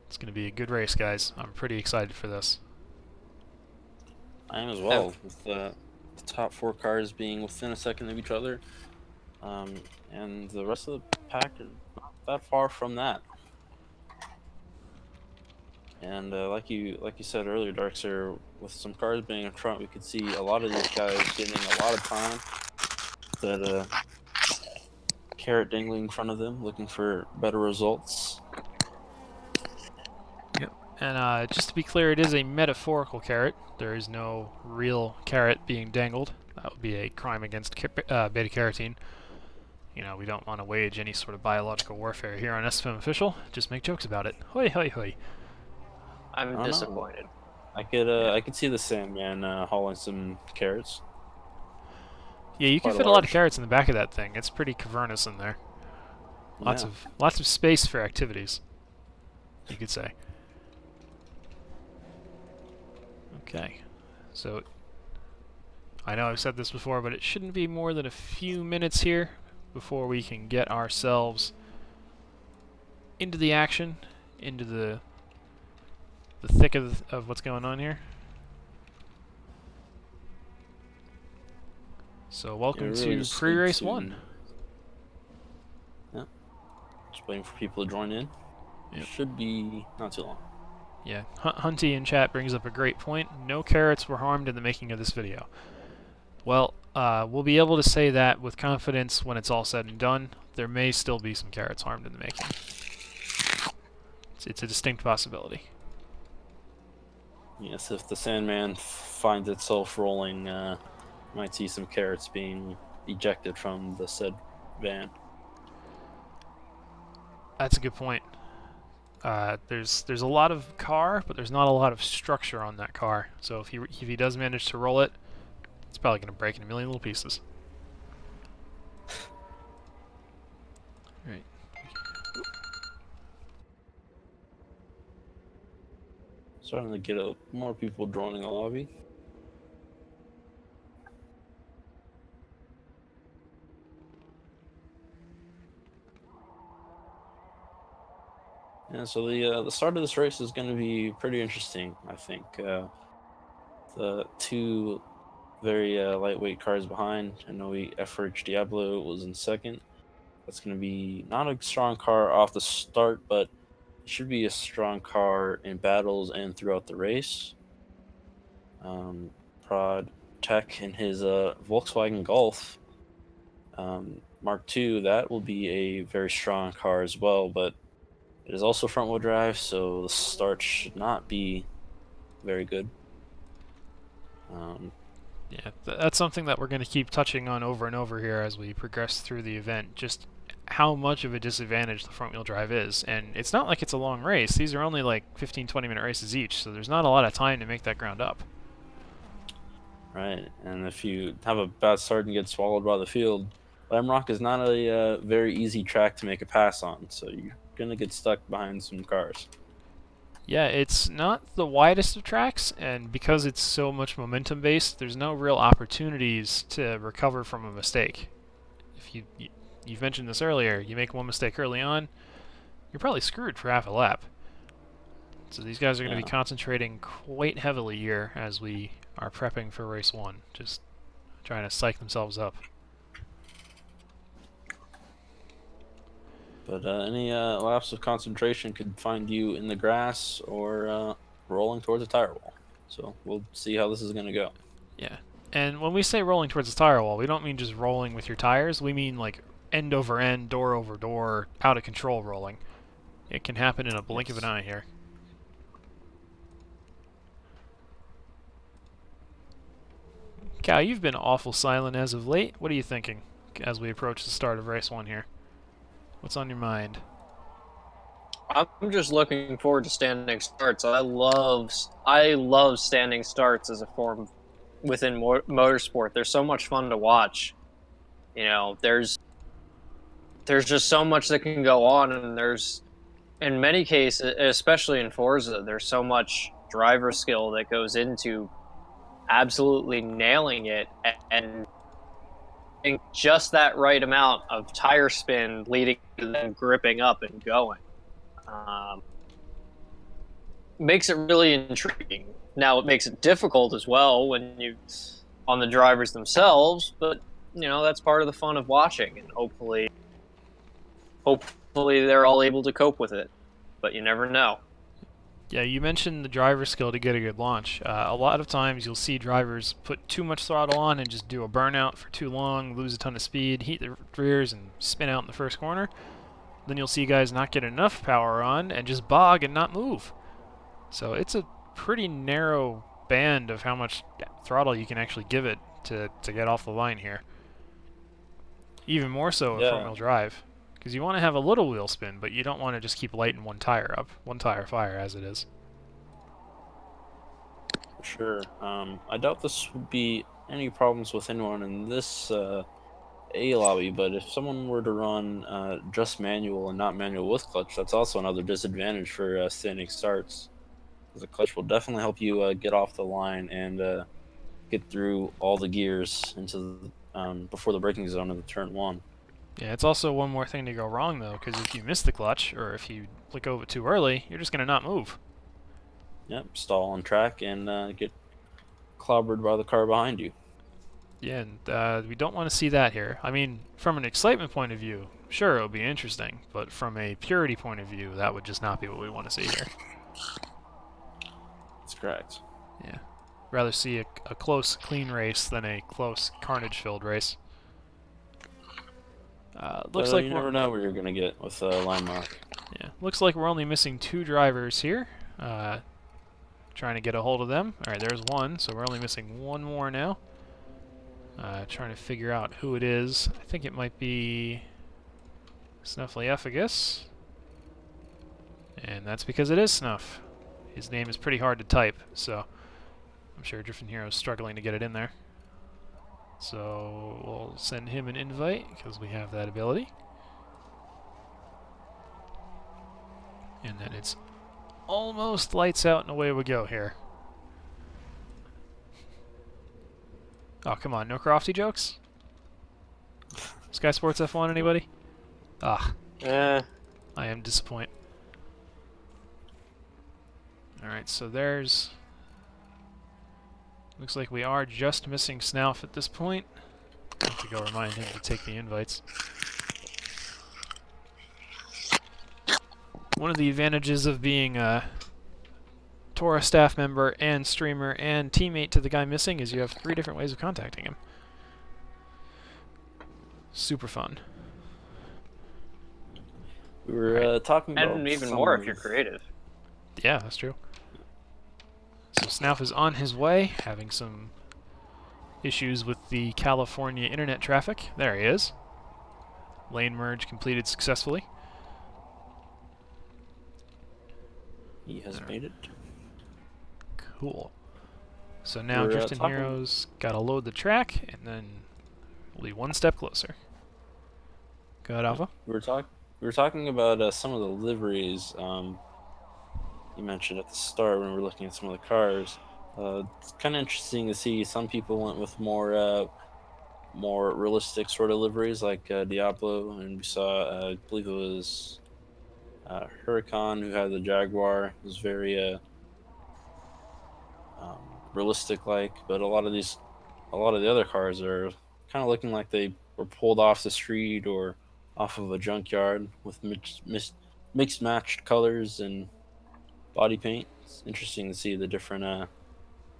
It's going to be a good race, guys. I'm pretty excited for this. I am as well, with the top 4 cars being within a second of each other, and the rest of the pack is not that far from that. And like you said earlier, Darkser, with some cars being in front, we could see a lot of these guys getting a lot of time. That carrot dangling in front of them, looking for better results. Yep. And just to be clear, it is a metaphorical carrot. There is no real carrot being dangled. That would be a crime against beta-carotene. You know, we don't want to wage any sort of biological warfare here on SFM Official. Just make jokes about it. Hoi, hoi, hoi. I'm disappointed. I could see the Sandman hauling some carrots. Yeah, you can fit a lot of carrots in the back of that thing. It's pretty cavernous in there. Lots of space for activities, you could say. Okay, so I know I've said this before, but it shouldn't be more than a few minutes here before we can get ourselves into the action, into the thick of what's going on here. So welcome to pre-race 1. Yeah. Just waiting for people to join in. Yep. Should be not too long. Yeah, Hunty in chat brings up a great point. No carrots were harmed in the making of this video. Well, we'll be able to say that with confidence when it's all said and done. There may still be some carrots harmed in the making. It's a distinct possibility. Yes, if the Sandman finds itself rolling, might see some carrots being ejected from the said van. That's a good point. There's a lot of car, but there's not a lot of structure on that car. So if he does manage to roll it, it's probably going to break in a million little pieces. Right. Starting to get more people joining the lobby. Yeah, so the start of this race is going to be pretty interesting, I think. The 2 very lightweight cars behind. I know FRH Diablo was in second. That's going to be not a strong car off the start, but it should be a strong car in battles and throughout the race. Prod Tech in his Volkswagen Golf Mark II, that will be a very strong car as well, but it is also front-wheel drive, so the start should not be very good. Yeah, that's something that we're going to keep touching on over and over here as we progress through the event, just how much of a disadvantage the front-wheel drive is. And it's not like it's a long race. These are only like 15-20 minute races each, so there's not a lot of time to make that ground up. Right, and if you have a bad start and get swallowed by the field, Limrock is not a very easy track to make a pass on, so you're going to get stuck behind some cars. Yeah, it's not the widest of tracks, and because it's so much momentum-based, there's no real opportunities to recover from a mistake. If you've mentioned this earlier, you make one mistake early on, you're probably screwed for half a lap. So these guys are going to be concentrating quite heavily here as we are prepping for race 1, just trying to psych themselves up. But any lapse of concentration could find you in the grass or rolling towards a tire wall. So we'll see how this is going to go. Yeah. And when we say rolling towards the tire wall, we don't mean just rolling with your tires. We mean like end over end, door over door, out of control rolling. It can happen in a blink of an eye here. Cal, you've been awful silent as of late. What are you thinking as we approach the start of race 1 here? What's on your mind? I'm just looking forward to standing starts. I love standing starts as a form within motorsport. They're so much fun to watch. You know, there's just so much that can go on, and there's in many cases, especially in Forza, there's so much driver skill that goes into absolutely nailing it and just that right amount of tire spin leading to them gripping up and going. Makes it really intriguing. Now it makes it difficult as well when you on the drivers themselves, but you know that's part of the fun of watching, and hopefully they're all able to cope with it. But you never know. Yeah, you mentioned the driver skill to get a good launch. A lot of times you'll see drivers put too much throttle on and just do a burnout for too long, lose a ton of speed, heat the rears, and spin out in the first corner. Then you'll see guys not get enough power on and just bog and not move. So it's a pretty narrow band of how much throttle you can actually give it to get off the line here. Even more so at front-wheel drive. Because you want to have a little wheel spin, but you don't want to just keep lighting one tire up. One tire fire as it is. Sure. I doubt this would be any problems with anyone in this A lobby, but if someone were to run just manual and not manual with clutch, that's also another disadvantage for standing starts. Because the clutch will definitely help you get off the line and get through all the gears into before the braking zone of the turn 1. Yeah, it's also one more thing to go wrong, though, because if you miss the clutch, or if you let go of it too early, you're just going to not move. Yep, stall on track and get clobbered by the car behind you. Yeah, and we don't want to see that here. I mean, from an excitement point of view, sure, it would be interesting, but from a purity point of view, that would just not be what we want to see here. That's correct. Yeah. Rather see a close, clean race than a close, carnage-filled race. Looks like you never know what you're going to get with line mark. Yeah, looks like we're only missing 2 drivers here. Trying to get a hold of them. Alright, there's one, so we're only missing 1 more now. Trying to figure out who it is. I think it might be Snuffleupagus. And that's because it is Snuff. His name is pretty hard to type, so I'm sure Drifting Hero is struggling to get it in there. So we'll send him an invite because we have that ability. And then it's almost lights out and away we go here. Oh, come on, no Crofty jokes? Sky Sports F1, anybody? Ah. I am disappointed. Alright, so there's... Looks like we are just missing Snalf at this point. I have to go remind him to take the invites. One of the advantages of being a TORA staff member and streamer and teammate to the guy missing is you have 3 different ways of contacting him. Super fun. We were talking about... And even more if you're creative. Yeah, that's true. So Snalf is on his way, having some issues with the California internet traffic. There he is. Lane merge completed successfully. He has made it. Cool. So now Drifting Heroes gotta load the track, and then we'll be 1 step closer. Go ahead, Alpha. We were talking about some of the liveries you mentioned at the start when we were looking at some of the cars. It's kind of interesting to see some people went with more realistic sort of liveries like Diablo, and we saw I believe it was Huracan who had the Jaguar. It was very realistic like, but a lot of the other cars are kind of looking like they were pulled off the street or off of a junkyard with mixed matched colors and body paint. It's interesting to see the different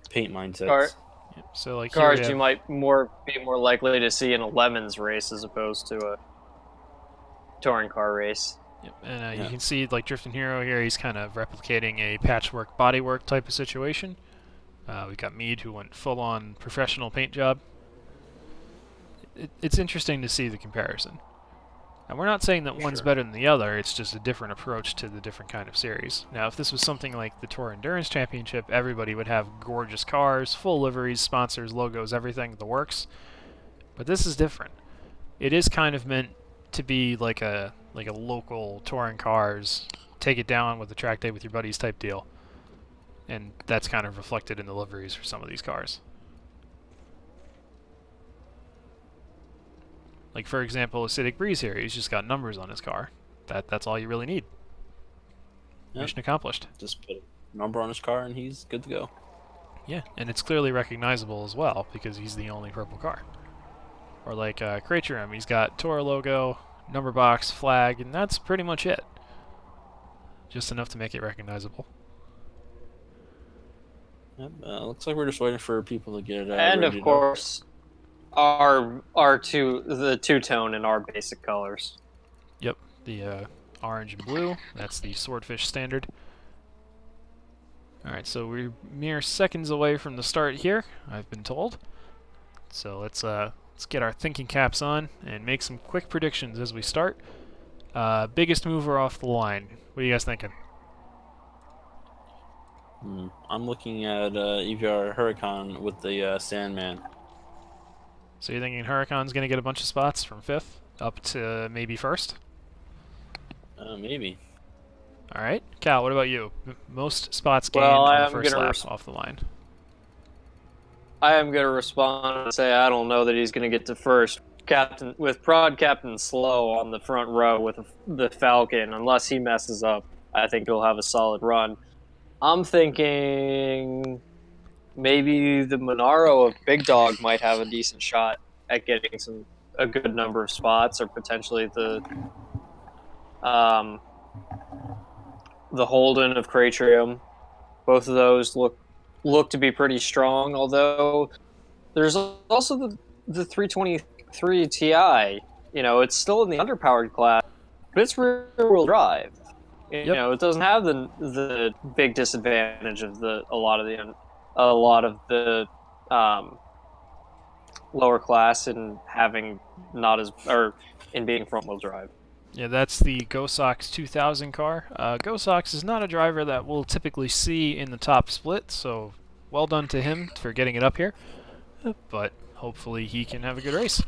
paint mindsets. Yep. So like cars you might be more likely to see in a Lemons race as opposed to a touring car race. Yep. And Yeah. you can see, like Drifting Hero here, he's kind of replicating a patchwork bodywork type of situation. We've got Mead, who went full-on professional paint job. It's interesting to see the comparison. And we're not saying that one's Sure. better than the other, it's just a different approach to the different kind of series. Now, if this was something like the Tour Endurance Championship, everybody would have gorgeous cars, full liveries, sponsors, logos, everything, the works. But this is different. It is kind of meant to be like a local touring cars, take it down with a track day with your buddies type deal. And that's kind of reflected in the liveries for some of these cars. Like, for example, Acidic Breeze here, he's just got numbers on his car. That's all you really need. Yep. Mission accomplished. Just put a number on his car and he's good to go. Yeah, and it's clearly recognizable as well, because he's the only purple car. Or like Craterum, he's got TORA logo, number box, flag, and that's pretty much it. Just enough to make it recognizable. Yep. Looks like we're just waiting for people to get it And ready of course, the two-tone in our basic colors. Yep, the orange and blue, that's the Swordfish standard. Alright, so we're mere seconds away from the start here, I've been told. So let's get our thinking caps on and make some quick predictions as we start. Biggest mover off the line. What are you guys thinking? I'm looking at EVR Huracan with the Sandman. So you're thinking Huracan's going to get a bunch of spots from 5th up to maybe 1st? Maybe. Alright. Cal, what about you? Most spots gained Well, on the first lap off the line. I am going to respond and say I don't know that he's going to get to first. With Prod Captain Slow on the front row with the Falcon, unless he messes up, I think he'll have a solid run. I'm thinking maybe the Monaro of Big Dog might have a decent shot at getting a good number of spots, or potentially the Holden of Cratrium. Both of those look to be pretty strong, although there's also the 323 Ti. You know, it's still in the underpowered class, but it's rear-wheel drive. You know, it doesn't have the big disadvantage of a lot of the lower class in having in being front-wheel drive. Yeah, that's the Gosox 2000 car. Gosox is not a driver that we'll typically see in the top split, so well done to him for getting it up here. But hopefully he can have a good race.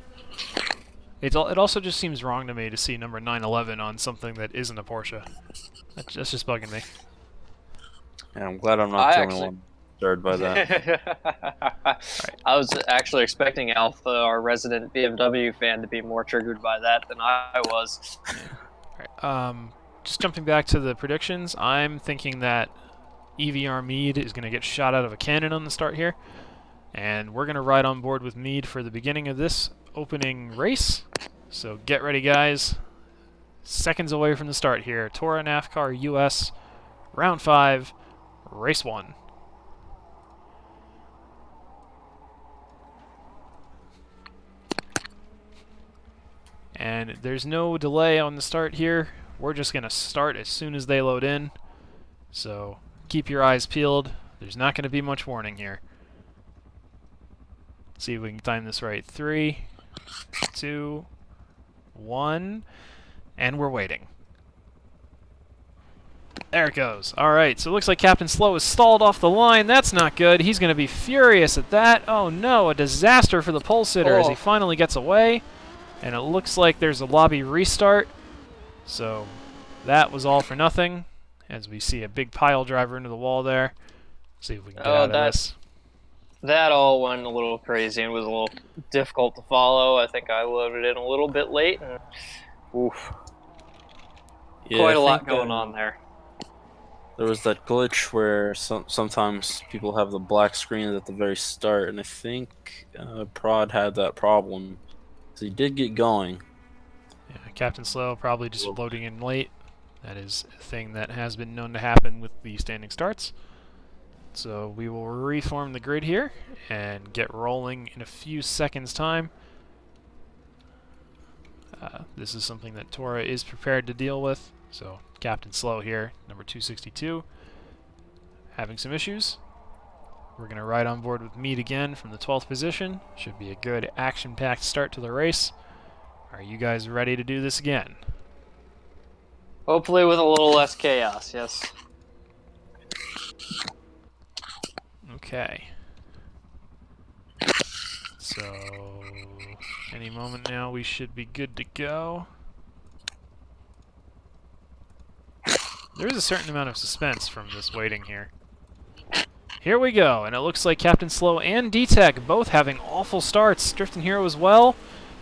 It also just seems wrong to me to see number 911 on something that isn't a Porsche. That's just bugging me. Yeah, I'm glad I'm not the only one stirred by that. I was actually expecting Alpha, our resident BMW fan, to be more triggered by that than I was. Alright, just jumping back to the predictions, I'm thinking that EVR Mead is going to get shot out of a cannon on the start here. And we're going to ride on board with Mead for the beginning of this opening race. So get ready, guys. Seconds away from the start here. TORA NAFFCAR US, Round 5, Race 1. And there's no delay on the start here. We're just going to start as soon as they load in. So keep your eyes peeled. There's not going to be much warning here. Let's see if we can time this right. 3, 2, 1, and we're waiting. There it goes. Alright, so it looks like Captain Slow is stalled off the line. That's not good. He's going to be furious at that. Oh no, a disaster for the pole sitter as he finally gets away. And it looks like there's a lobby restart. So that was all for nothing, as we see a big pile driver into the wall there. See if we can get out of this. That all went a little crazy and was a little difficult to follow. I think I loaded in a little bit late. And, oof. Yeah, quite a lot going on there. There was that glitch where sometimes people have the black screen at the very start, and I think Prod had that problem. So he did get going. Yeah, Captain Slow probably just loading in late. That is a thing that has been known to happen with the standing starts. So we will reform the grid here and get rolling in a few seconds' time. This is something that TORA is prepared to deal with. So Captain Slow here, number 262, having some issues. We're going to ride on board with Meade again from the 12th position. Should be a good action-packed start to the race. Are you guys ready to do this again? Hopefully with a little less chaos, yes. Okay. So, any moment now we should be good to go. There is a certain amount of suspense from this waiting here. Here we go, and it looks like Captain Slow and D-Tech both having awful starts. Drifting Hero as well,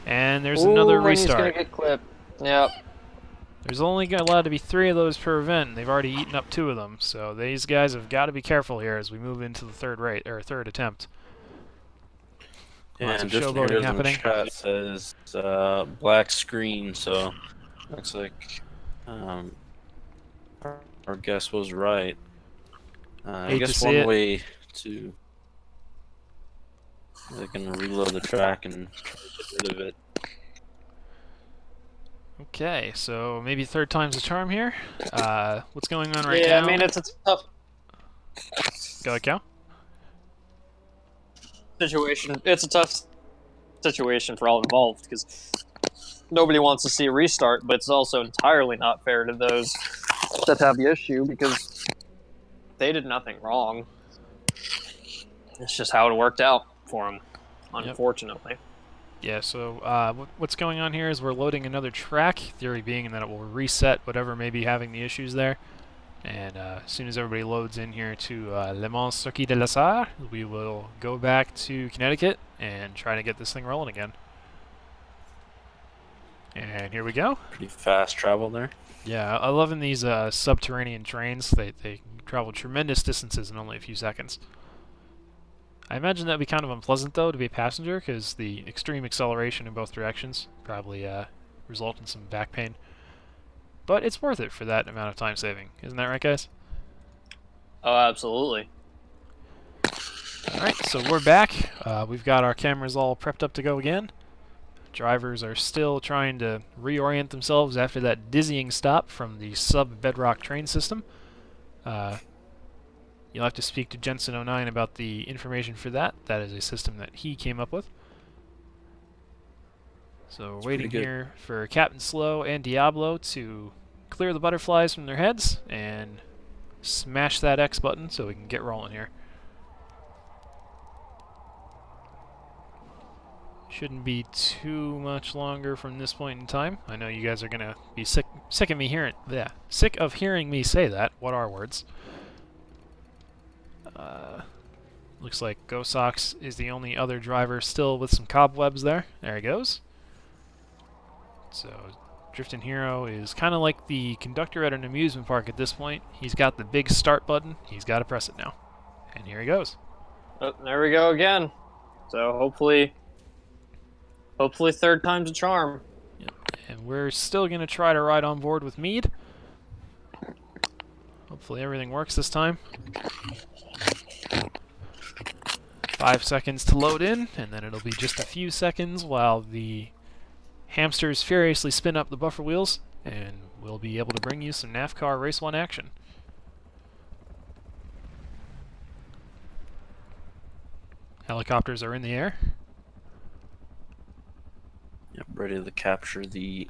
and there's another restart. He's gonna get clipped. Yep. There's only allowed to be 3 of those per event, and they've already eaten up 2 of them, so these guys have got to be careful here as we move into the third attempt. Lots And of just showboating here in the happening. chat says black screen, so looks like our guess was right. I Hate to guess see one it. way to they can reload the track and get rid of it. Okay, so maybe third time's a charm here. What's going on right Yeah, now? I mean, it's a tough Go ahead, Cal. situation. It's a tough situation for all involved because nobody wants to see a restart, but it's also entirely not fair to those that have the issue because they did nothing wrong. It's just how it worked out for them, unfortunately. Yeah, so what's going on here is we're loading another track, theory being that it will reset whatever may be having the issues there. And as soon as everybody loads in here to Le Mans Circuit de la Sarre, we will go back to Connecticut and try to get this thing rolling again. And here we go. Pretty fast travel there. Yeah, I love in these subterranean trains. They travel tremendous distances in only a few seconds. I imagine that would be kind of unpleasant, though, to be a passenger, because the extreme acceleration in both directions probably result in some back pain. But it's worth it for that amount of time saving. Isn't that right, guys? Oh, absolutely. Alright, so we're back. We've got our cameras all prepped up to go again. Drivers are still trying to reorient themselves after that dizzying stop from the sub-bedrock train system. You'll have to speak to Jensen09 about the information for that. That is a system that he came up with. So we're waiting here for Captain Slow and Diablo to clear the butterflies from their heads and smash that X button so we can get rolling here. Shouldn't be too much longer from this point in time. I know you guys are gonna be sick of me hearing sick of hearing me say that. What are words? Looks like GoSox is the only other driver still with some cobwebs there. There he goes. So Drifting Hero is kind of like the conductor at an amusement park at this point. He's got the big start button. He's got to press it now. And here he goes. Oh, there we go again. So hopefully third time's a charm. Yep. And we're still going to try to ride on board with Meade. Hopefully everything works this time. 5 seconds to load in, and then it'll be just a few seconds while the hamsters furiously spin up the buffer wheels, and we'll be able to bring you some NAFFCAR Race 1 action. Helicopters are in the air. Yep, ready to capture the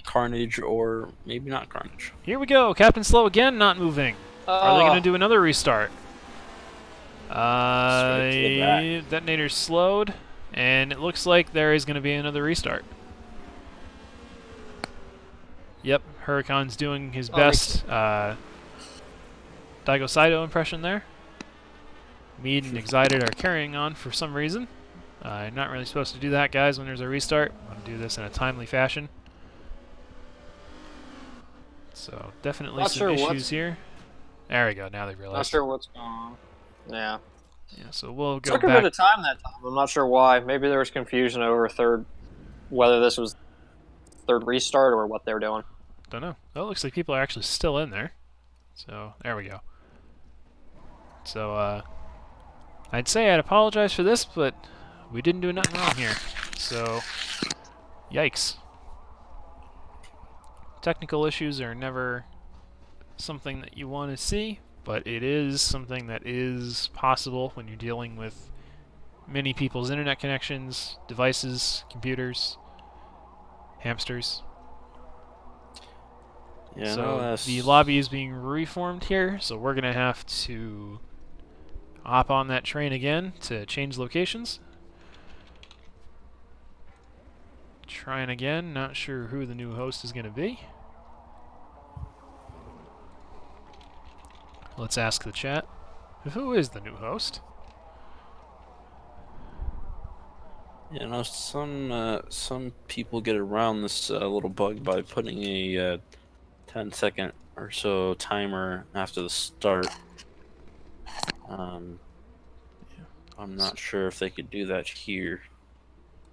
carnage, or maybe not carnage. Here we go, Captain Slow again, not moving. Are they going to do another restart? Detonator's slowed, and it looks like there is going to be another restart. Yep, Huracan's doing his best Daigo Saito impression there. Meade and Excited are carrying on for some reason. Not really supposed to do that, guys, when there's a restart. I want to do this in a timely fashion. So, definitely some issues here. There we go, now they realize. Not sure what's going on. Yeah. Yeah, so we'll go Took back. a bit of time that time. I'm not sure why. Maybe there was confusion over whether this was third restart or what they were doing. Don't know. Oh, it looks like people are actually still in there. So, there we go. So, I'd say I'd apologize for this, but we didn't do nothing wrong here. So, Yikes. Technical issues are never something that you want to see, but it is something that is possible when you're dealing with many people's internet connections, devices, computers, hamsters. Yeah, no, So the that's lobby is being reformed here, so we're going to have to hop on that train again to change locations. Trying again, not sure who the new host is going to be. Let's ask the chat. Who is the new host? some people get around this little bug by putting a 10-second or so timer after the start. I'm not sure if they could do that here.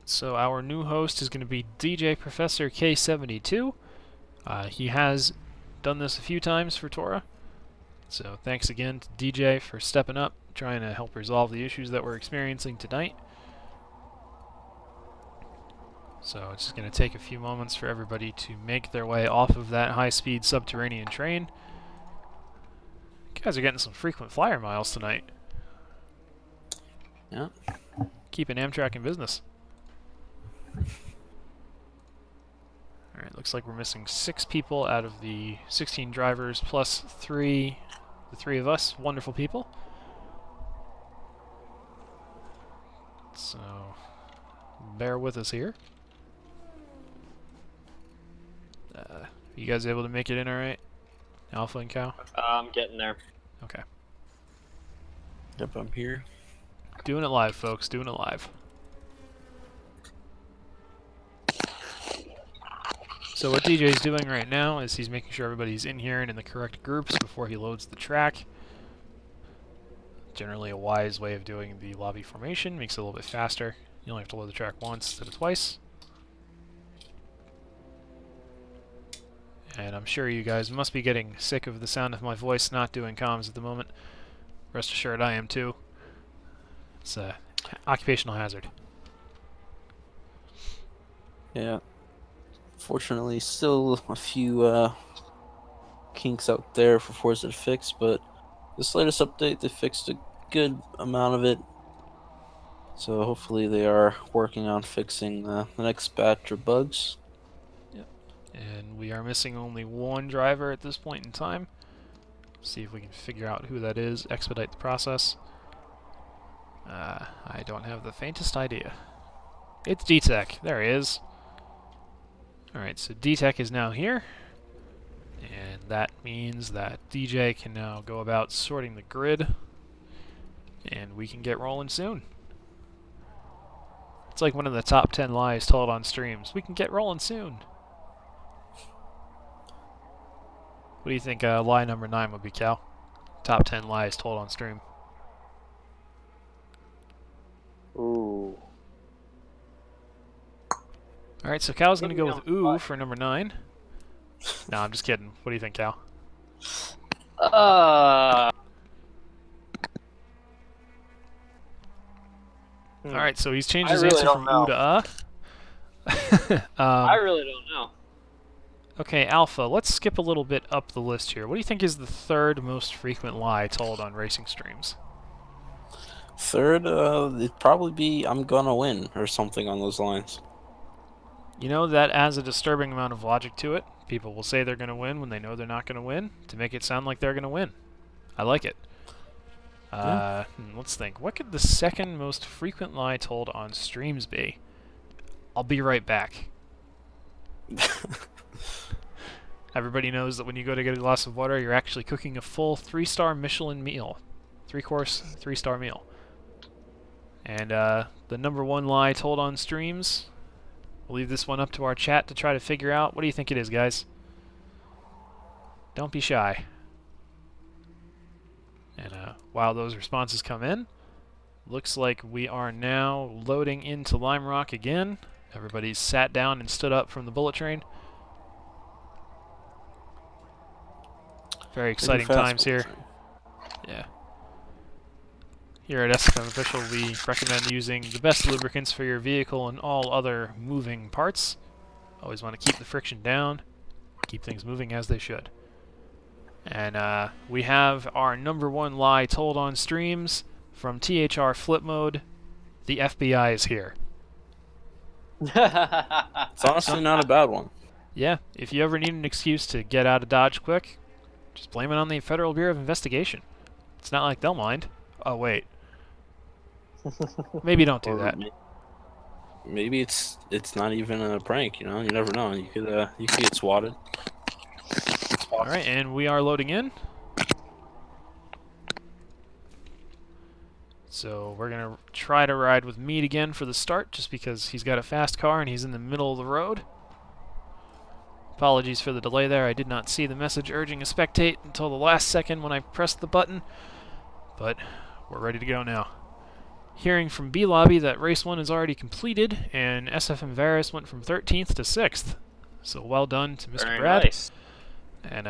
So our new host is going to be DJ Professor K72. He has done this a few times for TORA. So thanks again to DJ for stepping up, trying to help resolve the issues that we're experiencing tonight. So it's just going to take a few moments for everybody to make their way off of that high-speed subterranean train. You guys are getting some frequent flyer miles tonight. Yeah. Keeping Amtrak in business. Alright, looks like we're missing 6 people out of the 16 drivers plus the 3 of us. Wonderful people. So, bear with us here. You guys able to make it in alright? Alpha and Cow? I'm getting there. Okay. Yep, I'm here. Doing it live, folks. Doing it live. So what DJ's doing right now is he's making sure everybody's in here and in the correct groups before he loads the track. Generally a wise way of doing the lobby formation. Makes it a little bit faster. You only have to load the track once instead of twice. And I'm sure you guys must be getting sick of the sound of my voice not doing comms at the moment. Rest assured I am too. It's a occupational hazard. Yeah. Fortunately, still a few kinks out there for Forza to fix, but this latest update, they fixed a good amount of it. So hopefully they are working on fixing the next batch of bugs. Yep. And we are missing only one driver at this point in time. See if we can figure out who that is, expedite the process. I don't have the faintest idea. It's D-Tech. There he is. Alright, so D-Tech is now here. And that means that DJ can now go about sorting the grid. And we can get rolling soon. It's like one of the top 10 lies told on streams. We can get rolling soon. What do you think lie number 9 would be, Cal? Top 10 lies told on stream. Ooh. Alright, so Cal's going to go with ooh for number 9. No, I'm just kidding. What do you think, Cal? Alright, so he's changed his answer from ooh to I really don't know. Okay, Alpha, let's skip a little bit up the list here. What do you think is the third most frequent lie told on racing streams? Third, it'd probably be I'm gonna win or something on those lines. You know, that adds a disturbing amount of logic to it. People will say they're going to win when they know they're not going to win to make it sound like they're going to win. I like it. Let's think. What could the second most frequent lie told on streams be? I'll be right back. Everybody knows that when you go to get a glass of water, you're actually cooking a full 3-star Michelin meal. 3-course, 3-star meal. And the number 1 lie told on streams, we'll leave this one up to our chat to try to figure out. What do you think it is, guys? Don't be shy. And while those responses come in, looks like we are now loading into Lime Rock again. Everybody's sat down and stood up from the bullet train. Very exciting times here. Yeah. Here at SFM Official, we recommend using the best lubricants for your vehicle and all other moving parts. Always want to keep the friction down, keep things moving as they should. And we have our #1 lie told on streams from THR Flip Mode. The FBI is here. It's honestly not a bad one. Yeah, if you ever need an excuse to get out of Dodge quick, just blame it on the Federal Bureau of Investigation. It's not like they'll mind. Oh, wait. Maybe don't do Or that. Maybe it's not even a prank. You know, you never know. You could get swatted. All right, and we are loading in. So we're gonna try to ride with Mead again for the start, just because he's got a fast car and he's in the middle of the road. Apologies for the delay there. I did not see the message urging a spectate until the last second when I pressed the button, but we're ready to go now. Hearing from B Lobby that race 1 is already completed, and SFM Varus went from 13th to 6th. So well done to Mr. Very Brad. nice. And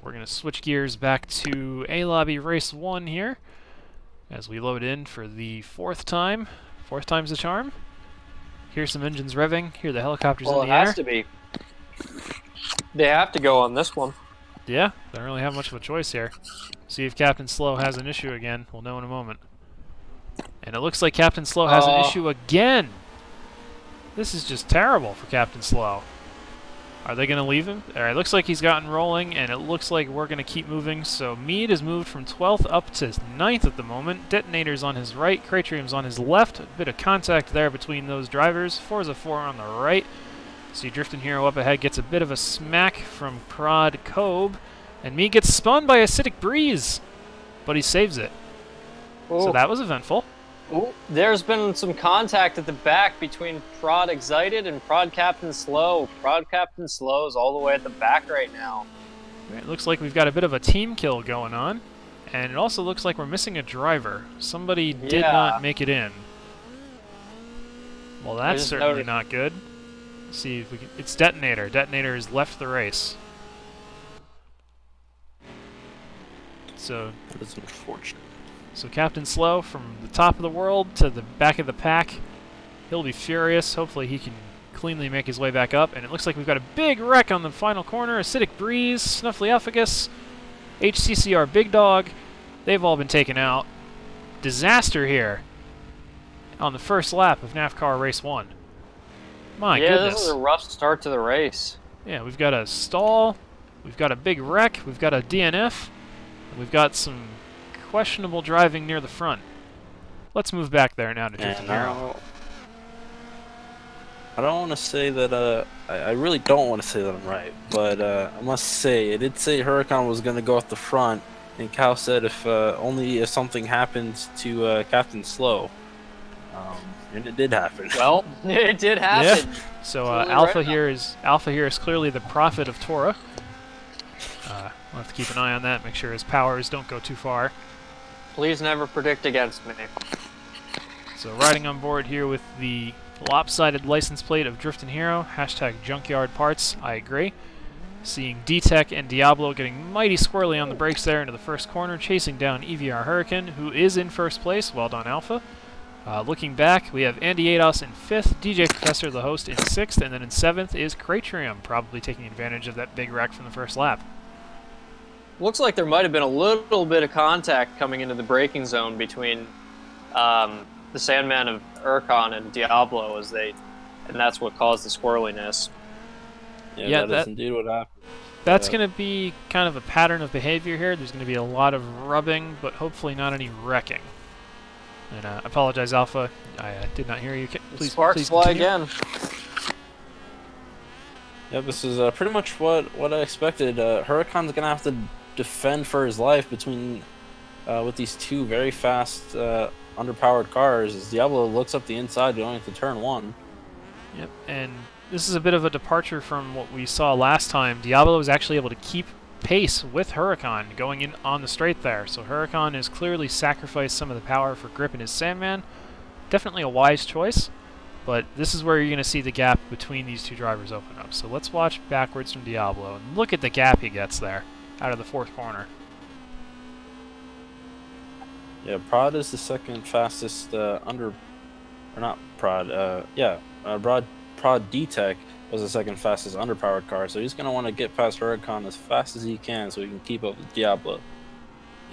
we're going to switch gears back to A Lobby race 1 here, as we load in for the 4th time. 4th time's the charm. Here's some engines revving. Here the helicopters Well, in it the air. has to be. They have to go on this one. Yeah, they don't really have much of a choice here. See if Captain Slow has an issue again. We'll know in a moment. And it looks like Captain Slow has an issue again. This is just terrible for Captain Slow. Are they going to leave him? All right, looks like he's gotten rolling, and it looks like we're going to keep moving. So Mead has moved from 12th up to 9th at the moment. Detonator's on his right, Cratrium's on his left. A bit of contact there between those drivers. Forza 4 on the right. See Drifting Hero up ahead gets a bit of a smack from Prod Kobe, and Mead gets spun by Acidic Breeze, but he saves it. Ooh. So that was eventful. Ooh, there's been some contact at the back between Prod Excited and Prod Captain Slow. Prod Captain Slow is all the way at the back right now. It looks like we've got a bit of a team kill going on, and it also looks like we're missing a driver. Somebody did not make it in. Well, that's certainly not good. Let's see if we can. It's Detonator. Detonator has left the race. So That's unfortunate. So Captain Slow, from the top of the world to the back of the pack, he'll be furious. Hopefully he can cleanly make his way back up. And it looks like we've got a big wreck on the final corner. Acidic Breeze, Snuffleupagus, HCCR Big Dog. They've all been taken out. Disaster here on the first lap of NAFFCAR Race 1. My goodness. This is a rough start to the race. Yeah, we've got a stall, we've got a big wreck, we've got a DNF, and we've got some questionable driving near the front. Let's move back there now to Drifting Hero. I don't want to say that, I really don't want to say that I'm right, but I must say, it did say Huracan was going to go at the front, and Cal said only if something happens to Captain Slow. And it did happen. Well, it did happen. Yeah. So Alpha here is clearly the prophet of TORA. We'll have to keep an eye on that, make sure his powers don't go too far. Please never predict against me. So riding on board here with the lopsided license plate of Drifting Hero, #junkyard parts, I agree. Seeing D-Tech and Diablo getting mighty squirrely on the brakes there into the first corner, chasing down EVR Hurricane, who is in first place. Well done, Alpha. Looking back, we have Andy Ados in 5th, DJ Professor, the host, in 6th, and then in 7th is Cratrium, probably taking advantage of that big wreck from the first lap. Looks like there might have been a little bit of contact coming into the braking zone between the Sandman of Urcon and Diablo, and that's what caused the squirreliness. Yeah, that is indeed what happened. That's going to be kind of a pattern of behavior here. There's going to be a lot of rubbing, but hopefully not any wrecking. And I apologize, Alpha. I did not hear you. Please, Sparks fly again. Yeah, this is pretty much what I expected. Huracan's gonna have to defend for his life between with these two very fast, underpowered cars. As Diablo looks up the inside going into turn 1. Yep, and this is a bit of a departure from what we saw last time. Diablo was actually able to keep pace with Huracan going in on the straight there. So Huracan has clearly sacrificed some of the power for grip in his Sandman. Definitely a wise choice, but this is where you're going to see the gap between these two drivers open up. So let's watch backwards from Diablo, and look at the gap he gets there out of the 4th corner. Yeah, Prod is the second fastest or not Prod. Prod D-Tech was the second fastest underpowered car, so he's gonna want to get past Huracan as fast as he can so he can keep up with Diablo.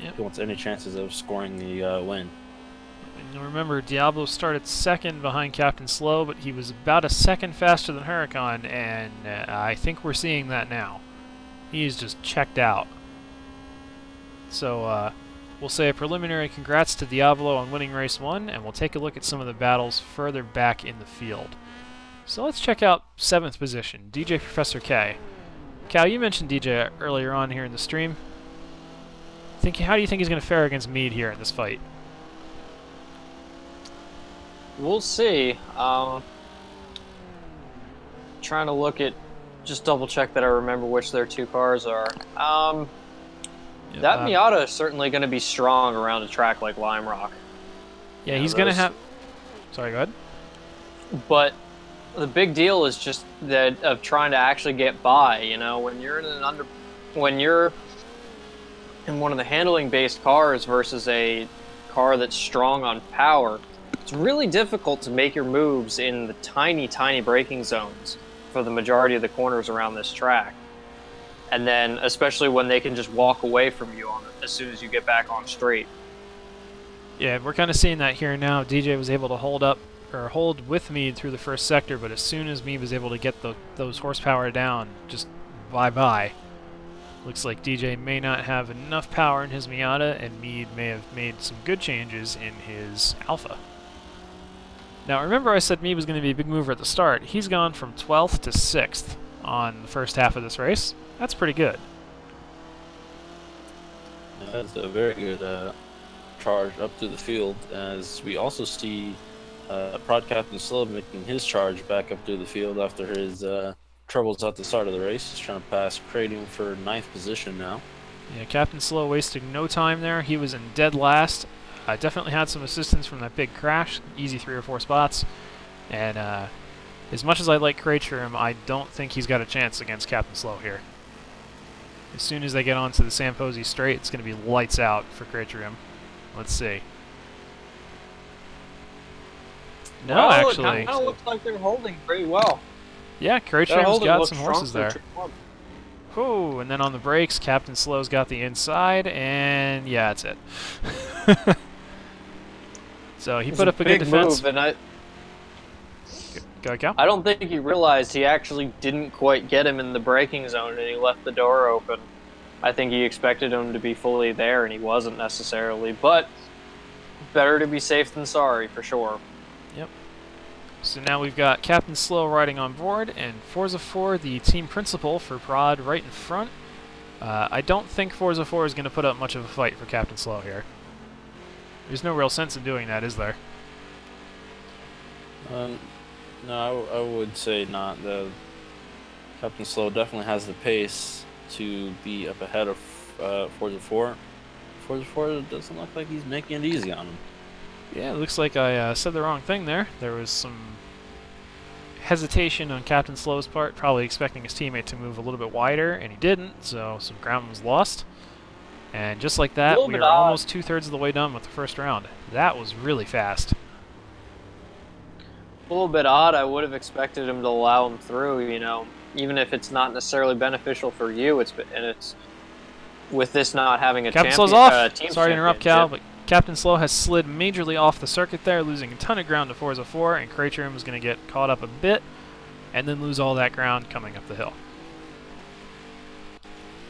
Yep. If he wants any chances of scoring the win. And remember, Diablo started second behind Captain Slow, but he was about a second faster than Huracan, and I think we're seeing that now. He's just checked out. So we'll say a preliminary congrats to Diablo on winning race 1, and we'll take a look at some of the battles further back in the field. So let's check out 7th position, DJ Professor K. Cal, you mentioned DJ earlier on here in the stream. How do you think he's going to fare against Mead here in this fight? We'll see. Trying to look at, just double check that I remember which their two cars are. That Miata is certainly going to be strong around a track like Lime Rock. Yeah, he's going to have... Sorry, go ahead. But the big deal is just that of trying to actually get by. You know, when you're in one of the handling-based cars versus a car that's strong on power, it's really difficult to make your moves in the tiny, tiny braking zones for the majority of the corners around this track. And then, especially when they can just walk away from you on it as soon as you get back on straight. Yeah, we're kind of seeing that here now. DJ was able to hold with Mead through the first sector, but as soon as Mead was able to get those horsepower down, just bye-bye. Looks like DJ may not have enough power in his Miata, and Mead may have made some good changes in his Alpha. Now, remember I said Mead was going to be a big mover at the start. He's gone from 12th to 6th on the first half of this race. That's pretty good. Yeah, that's a very good charge up through the field, as we also see Prod Captain Slow making his charge back up through the field after his troubles at the start of the race. He's trying to pass Kratom for 9th position now. Yeah, Captain Slow wasting no time there. He was in dead last. Definitely had some assistance from that big crash. Easy 3 or 4 spots. And as much as I like Kratom, I don't think he's got a chance against Captain Slow here. As soon as they get onto the Samposi straight, it's going to be lights out for Kratom. Let's see. No, well, actually. It kind of looks like they're holding pretty well. Yeah, Kratom's got some horses there. Whew, and then on the brakes, Captain Slow's got the inside, and yeah, that's it. So he put up a good defense. Move, and Go ahead, Cal. I don't think he realized he actually didn't quite get him in the braking zone, and he left the door open. I think he expected him to be fully there, and he wasn't necessarily. But better to be safe than sorry, for sure. Yep. So now we've got Captain Slow riding on board, and Forza 4, the team principal for Prod, right in front. I don't think Forza 4 is going to put up much of a fight for Captain Slow here. There's no real sense in doing that, is there? No, I would say not. The Captain Slow definitely has the pace to be up ahead of Forza 4. Forza 4 doesn't look like he's making it easy on him. Yeah, it looks like I said the wrong thing there. There was some hesitation on Captain Slow's part, probably expecting his teammate to move a little bit wider, and he didn't, so some ground was lost. And just like that, we are almost 2/3 of the way done with the first round. That was really fast. A little bit odd. I would have expected him to allow him through, you know, even if it's not necessarily beneficial for you. It's with this not having a Captain Slow's off. Sorry to interrupt, Cal, but Captain Slow has slid majorly off the circuit there, losing a ton of ground to Forza 4, and Kratom is going to get caught up a bit, and then lose all that ground coming up the hill.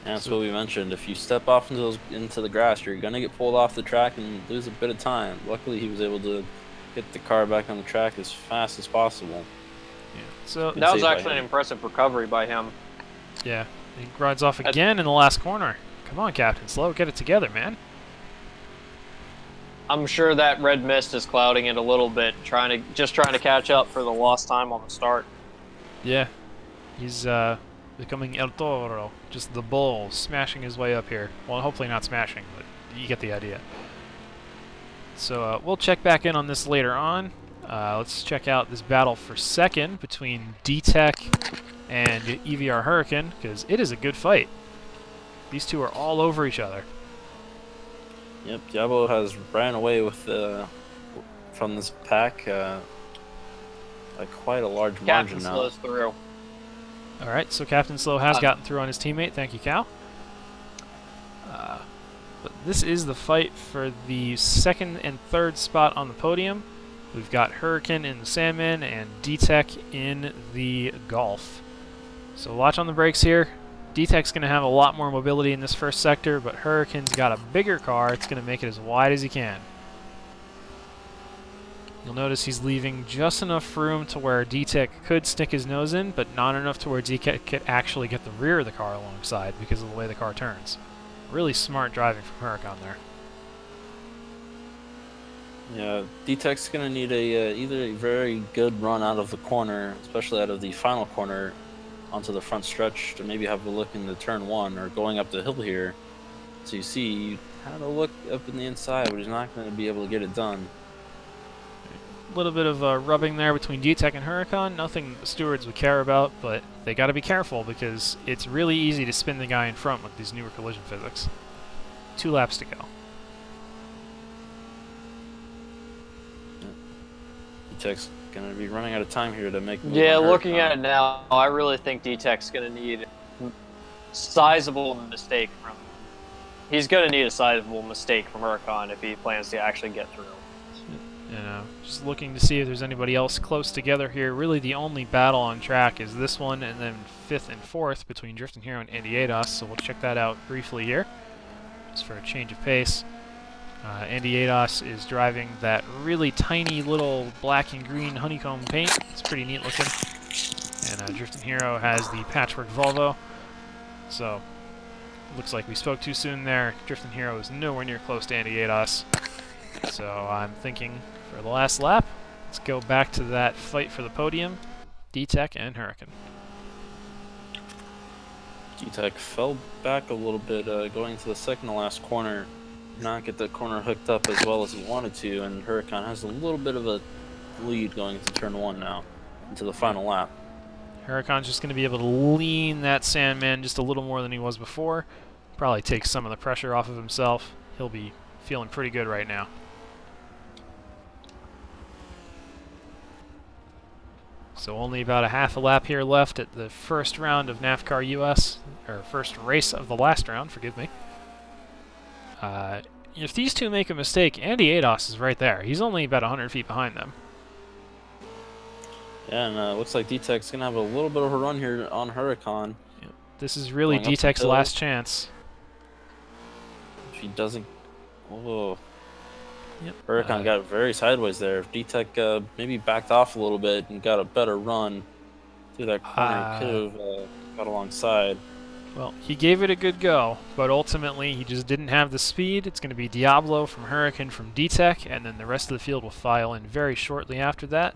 And that's what we mentioned. If you step off into the grass, you're going to get pulled off the track and lose a bit of time. Luckily, he was able to get the car back on the track as fast as possible. Yeah. So that was actually an impressive recovery by him. Yeah. He rides off again in the last corner. Come on, Captain Slow, get it together, man. I'm sure that red mist is clouding it a little bit, just trying to catch up for the lost time on the start. Yeah. He's becoming El Toro, just the bull, smashing his way up here. Well, hopefully not smashing, but you get the idea. So we'll check back in on this later on. Let's check out this battle for second between D-Tech and EVR Hurricane, because it is a good fight. These two are all over each other. Yep, Diablo has ran away with from this pack by quite a large Captain margin now. slows through. All right, so Captain Slow has gotten through on his teammate. Thank you, Cal. But this is the fight for the second and third spot on the podium. We've got Hurricane in the Sandman and D-Tech in the Golf. So watch on the brakes here. D-Tech's going to have a lot more mobility in this first sector, but Hurricane's got a bigger car. It's going to make it as wide as he can. You'll notice he's leaving just enough room to where D-Tech could stick his nose in, but not enough to where D-Tech could actually get the rear of the car alongside because of the way the car turns. Really smart driving from Huracan there. Yeah, D-Tech's going to need either a very good run out of the corner, especially out of the final corner, onto the front stretch to maybe have a look into turn 1 or going up the hill here. So you see, he had a look up in the inside, but he's not going to be able to get it done. A little bit of rubbing there between D-Tech and Huracan. Nothing the stewards would care about, but they got to be careful because it's really easy to spin the guy in front with these newer collision physics. 2 laps to go. D-Tech's going to be running out of time here to make. Yeah, looking at it now, I really think D-Tech's going to need a sizable mistake from. He's going to need a sizable mistake from Huracan if he plans to actually get through. Just looking to see if there's anybody else close together here. Really, the only battle on track is this one, and then 5th and 4th between Drifting Hero and Andy Ados. So we'll check that out briefly here, just for a change of pace. Andy Ados is driving that really tiny little black and green honeycomb paint. It's pretty neat looking. And Drifting Hero has the patchwork Volvo. So looks like we spoke too soon there. Drifting Hero is nowhere near close to Andy Ados. So I'm thinking for the last lap, let's go back to that fight for the podium. D-Tech and Hurricane. D-Tech fell back a little bit going to the second to last corner. Not get the corner hooked up as well as he wanted to, and Huracan has a little bit of a lead going into turn 1 now, into the final lap. Huracan's just going to be able to lean that Sandman just a little more than he was before. Probably take some of the pressure off of himself. He'll be feeling pretty good right now. So only about a half a lap here left at the first round of NAFFCAR US, or first race of the last round, forgive me. If these two make a mistake, Andy Ados is right there. He's only about 100 feet behind them. Yeah, and looks like D-Tech's going to have a little bit of a run here on Huracan. Yep. This is really D-Tech's last chance. If he doesn't... Oh. Yep. Huracan got very sideways there. If D-Tech maybe backed off a little bit and got a better run through that corner, he could have got alongside. Well, he gave it a good go, but ultimately he just didn't have the speed. It's going to be Diablo from Hurricane from D-Tech, and then the rest of the field will file in very shortly after that.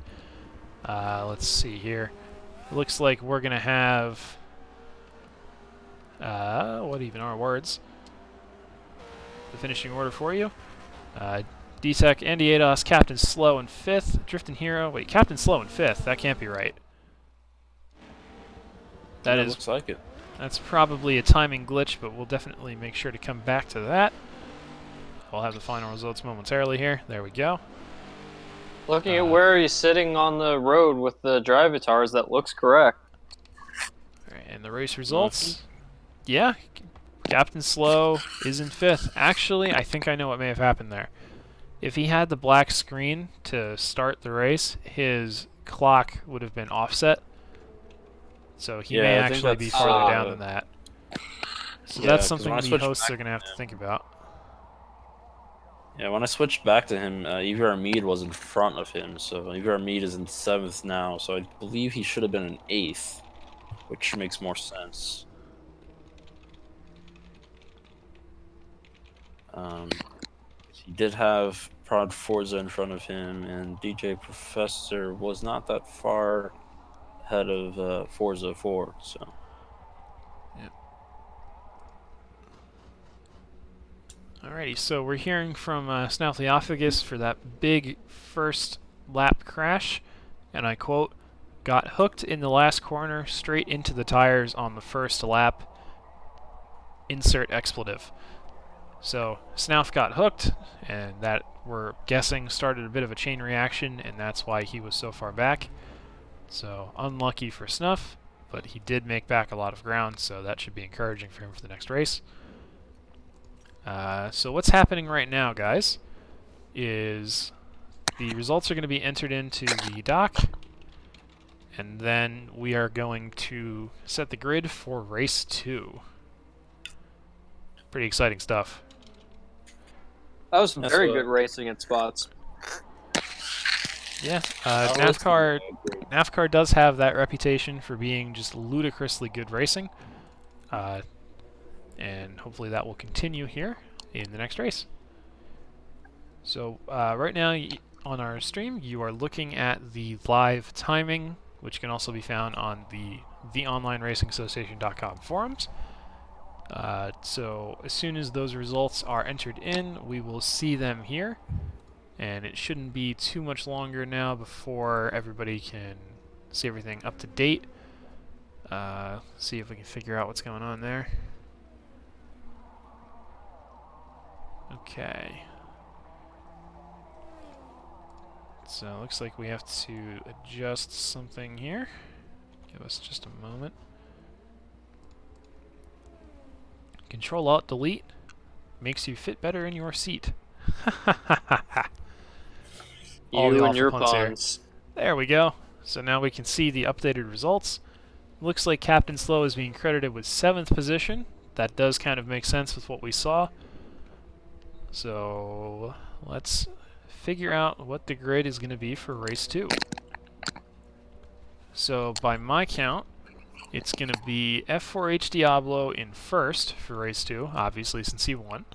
Let's see here. It looks like we're going to have... what even are words? The finishing order for you. D-Tech, Andy Ados, Captain Slow in 5th, Drifting Hero. Wait, Captain Slow in 5th? That can't be right. That is, looks like it. That's probably a timing glitch, but we'll definitely make sure to come back to that. We'll have the final results momentarily here. There we go. Looking at where he's sitting on the road with the drivatars, that looks correct. All right, and the race results. Yeah, Captain Slow is in 5th. Actually, I think I know what may have happened there. If he had the black screen to start the race, his clock would have been offset. So he may actually be farther down than that. So that's something the hosts are going to have to think about. Yeah, when I switched back to him, EVR Mead was in front of him. So EVR Mead is in 7th now. So I believe he should have been in 8th, which makes more sense. He did have Prod Forza in front of him, and DJ Professor was not that far ahead of Forza 4, so. Yep. Alrighty, so we're hearing from Snuffleupagus for that big first lap crash, and I quote, "Got hooked in the last corner straight into the tires on the first lap. Insert expletive." So Snouff got hooked, and that, we're guessing, started a bit of a chain reaction, and that's why he was so far back. So unlucky for Snuff, but he did make back a lot of ground, so that should be encouraging for him for the next race. So what's happening right now, guys, is the results are going to be entered into the dock, and then we are going to set the grid for race 2. Pretty exciting stuff. That was some very good racing at spots. Yeah, NAFFCAR does have that reputation for being just ludicrously good racing, and hopefully that will continue here in the next race. So right now on our stream, you are looking at the live timing, which can also be found on the theonlineracingassociation.com forums. So as soon as those results are entered in, we will see them here, and it shouldn't be too much longer now before everybody can see everything up to date. See if we can figure out what's going on there. Okay. So it looks like we have to adjust something here. Give us just a moment. Control-Alt-Delete makes you fit better in your seat. You and your puns. There we go. So now we can see the updated results. Looks like Captain Slow is being credited with 7th position. That does kind of make sense with what we saw. So let's figure out what the grid is going to be for race 2. So by my count, it's going to be F4H Diablo in 1st for race 2, obviously since he won.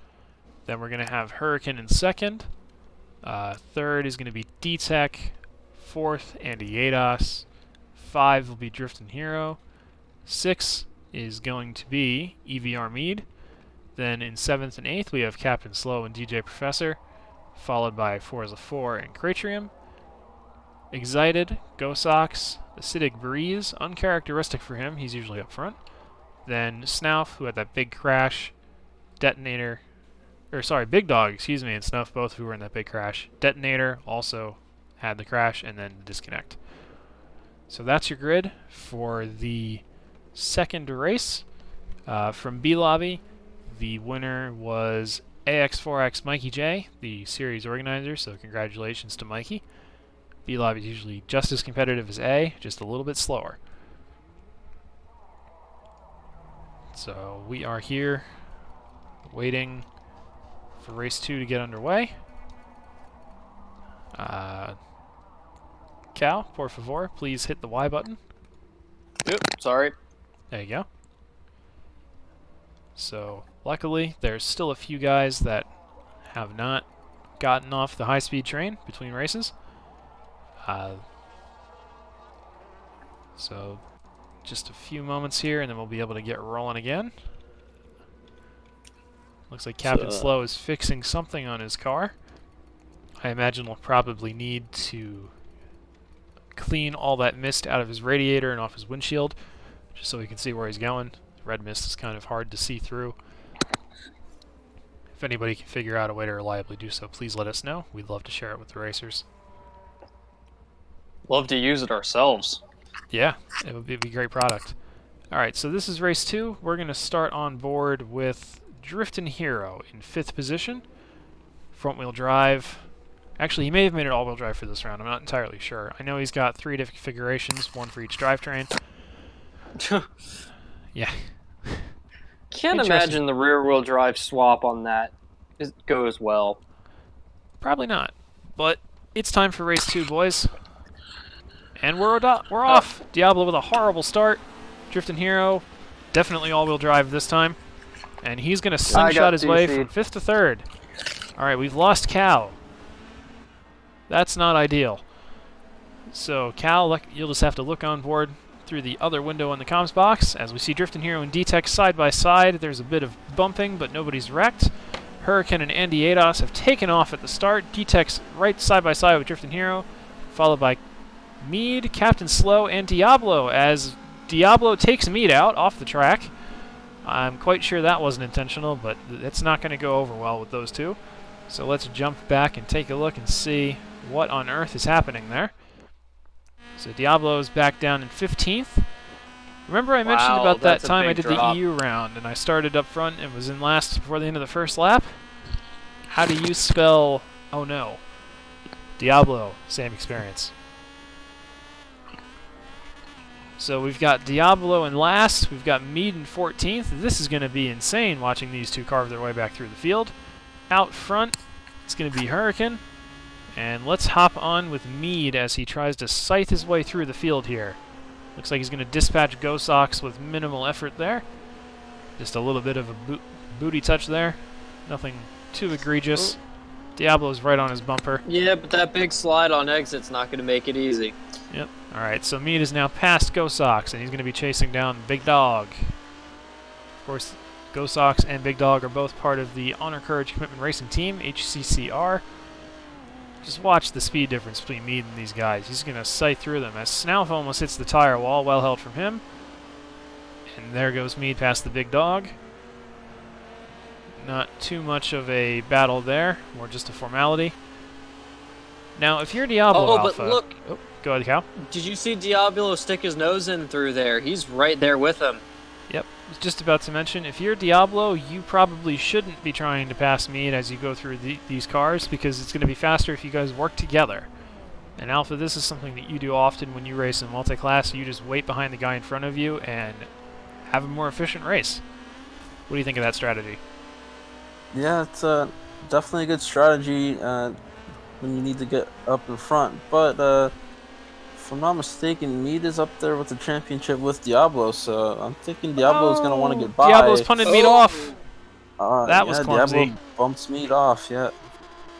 Then we're going to have Hurricane in 2nd. 3rd is going to be D-Tech. 4th, Andy Yados. 5 will be Driftin' Hero. 6 is going to be EVR Mead. Then in 7th and 8th, we have Captain Slow and DJ Professor, followed by Forza 4 and Cratrium. Excited, Go Sox, Acidic Breeze, uncharacteristic for him, he's usually up front. Then Snouff, who had that big crash. Detonator, or sorry, Big Dog, excuse me, and Snuff, both who were in that big crash. Detonator also had the crash, and then the disconnect. So that's your grid for the second race. From B Lobby, the winner was AX4X Mikey J, the series organizer, so congratulations to Mikey. B Lobby is usually just as competitive as A, just a little bit slower. So we are here waiting for race 2 to get underway. Cal, por favor, please hit the Y button. Yep, sorry. There you go. So, luckily, there's still a few guys that have not gotten off the high-speed train between races. So, just a few moments here, and then we'll be able to get rolling again. Looks like Captain Slow is fixing something on his car. I imagine we'll probably need to clean all that mist out of his radiator and off his windshield, just so we can see where he's going. Red mist is kind of hard to see through. If anybody can figure out a way to reliably do so, please let us know. We'd love to share it with the racers. Love to use it ourselves. Yeah, it would be a great product. Alright, so this is race 2. We're going to start on board with Driftin' Hero in 5th position. Front-wheel drive. Actually, he may have made it all-wheel drive for this round. I'm not entirely sure. I know he's got 3 different configurations, one for each drivetrain. Yeah. Can't imagine the rear-wheel drive swap on that goes well. Probably not. But it's time for race 2, boys. And we're off! Diablo with a horrible start. Driftin' Hero, definitely all-wheel drive this time. And he's going to slingshot his way from 5th to 3rd. Alright, we've lost Cal. That's not ideal. So, Cal, you'll just have to look on board through the other window in the comms box. As we see Driftin' Hero and D-Tech side by side, there's a bit of bumping, but nobody's wrecked. Hurricane and Andy Yados have taken off at the start. D-Tech's right side by side with Driftin' Hero, followed by Mead, Captain Slow, and Diablo, as Diablo takes Mead out off the track. I'm quite sure that wasn't intentional, but it's not going to go over well with those two. So let's jump back and take a look and see what on earth is happening there. So Diablo is back down in 15th. Remember I mentioned Wow, about that that's a time I big did drop. the EU round and I started up front and was in last before the end of the first lap? How do you spell, oh no? Diablo, same experience. So we've got Diablo in last, we've got Mead in 14th. This is going to be insane watching these two carve their way back through the field. Out front, it's going to be Hurricane. And let's hop on with Mead as he tries to scythe his way through the field here. Looks like he's going to dispatch Gosox with minimal effort there. Just a little bit of a booty touch there. Nothing too egregious. Diablo's right on his bumper. Yeah, but that big slide on exit's not going to make it easy. Yep. Alright, so Mead is now past Gosox, and he's going to be chasing down Big Dog. Of course, Gosox and Big Dog are both part of the Honor Courage Commitment Racing Team, HCCR. Just watch the speed difference between Mead and these guys. He's going to sight through them as Snalf almost hits the tire wall, well held from him. And there goes Mead past the Big Dog. Not too much of a battle there, more just a formality. Now, if you're Diablo Alpha... but look... Oh, go ahead, Cal. Did you see Diablo stick his nose in through there? He's right there with him. Yep, I was just about to mention, if you're Diablo, you probably shouldn't be trying to pass Mead as you go through these cars, because it's going to be faster if you guys work together. And Alpha, this is something that you do often when you race in multi-class. You just wait behind the guy in front of you and have a more efficient race. What do you think of that strategy? Yeah, it's definitely a good strategy when you need to get up in front. But if I'm not mistaken, Mead is up there with the championship with Diablo, so I'm thinking Diablo's going to want to get by. Diablo's punted Mead off. That was clumsy. Diablo bumps Mead off, yeah.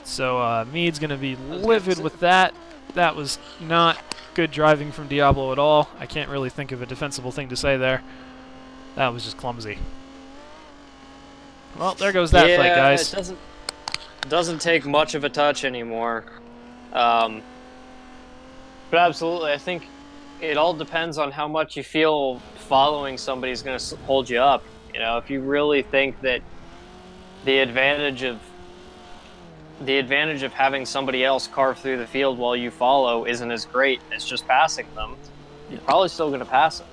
So Mead's going to be livid with that. That was not good driving from Diablo at all. I can't really think of a defensible thing to say there. That was just clumsy. Well, there goes that fight, guys. It doesn't take much of a touch anymore. But absolutely, I think it all depends on how much you feel following somebody is going to hold you up. You know, if you really think that the advantage of having somebody else carve through the field while you follow isn't as great as just passing them, you're probably still going to pass them.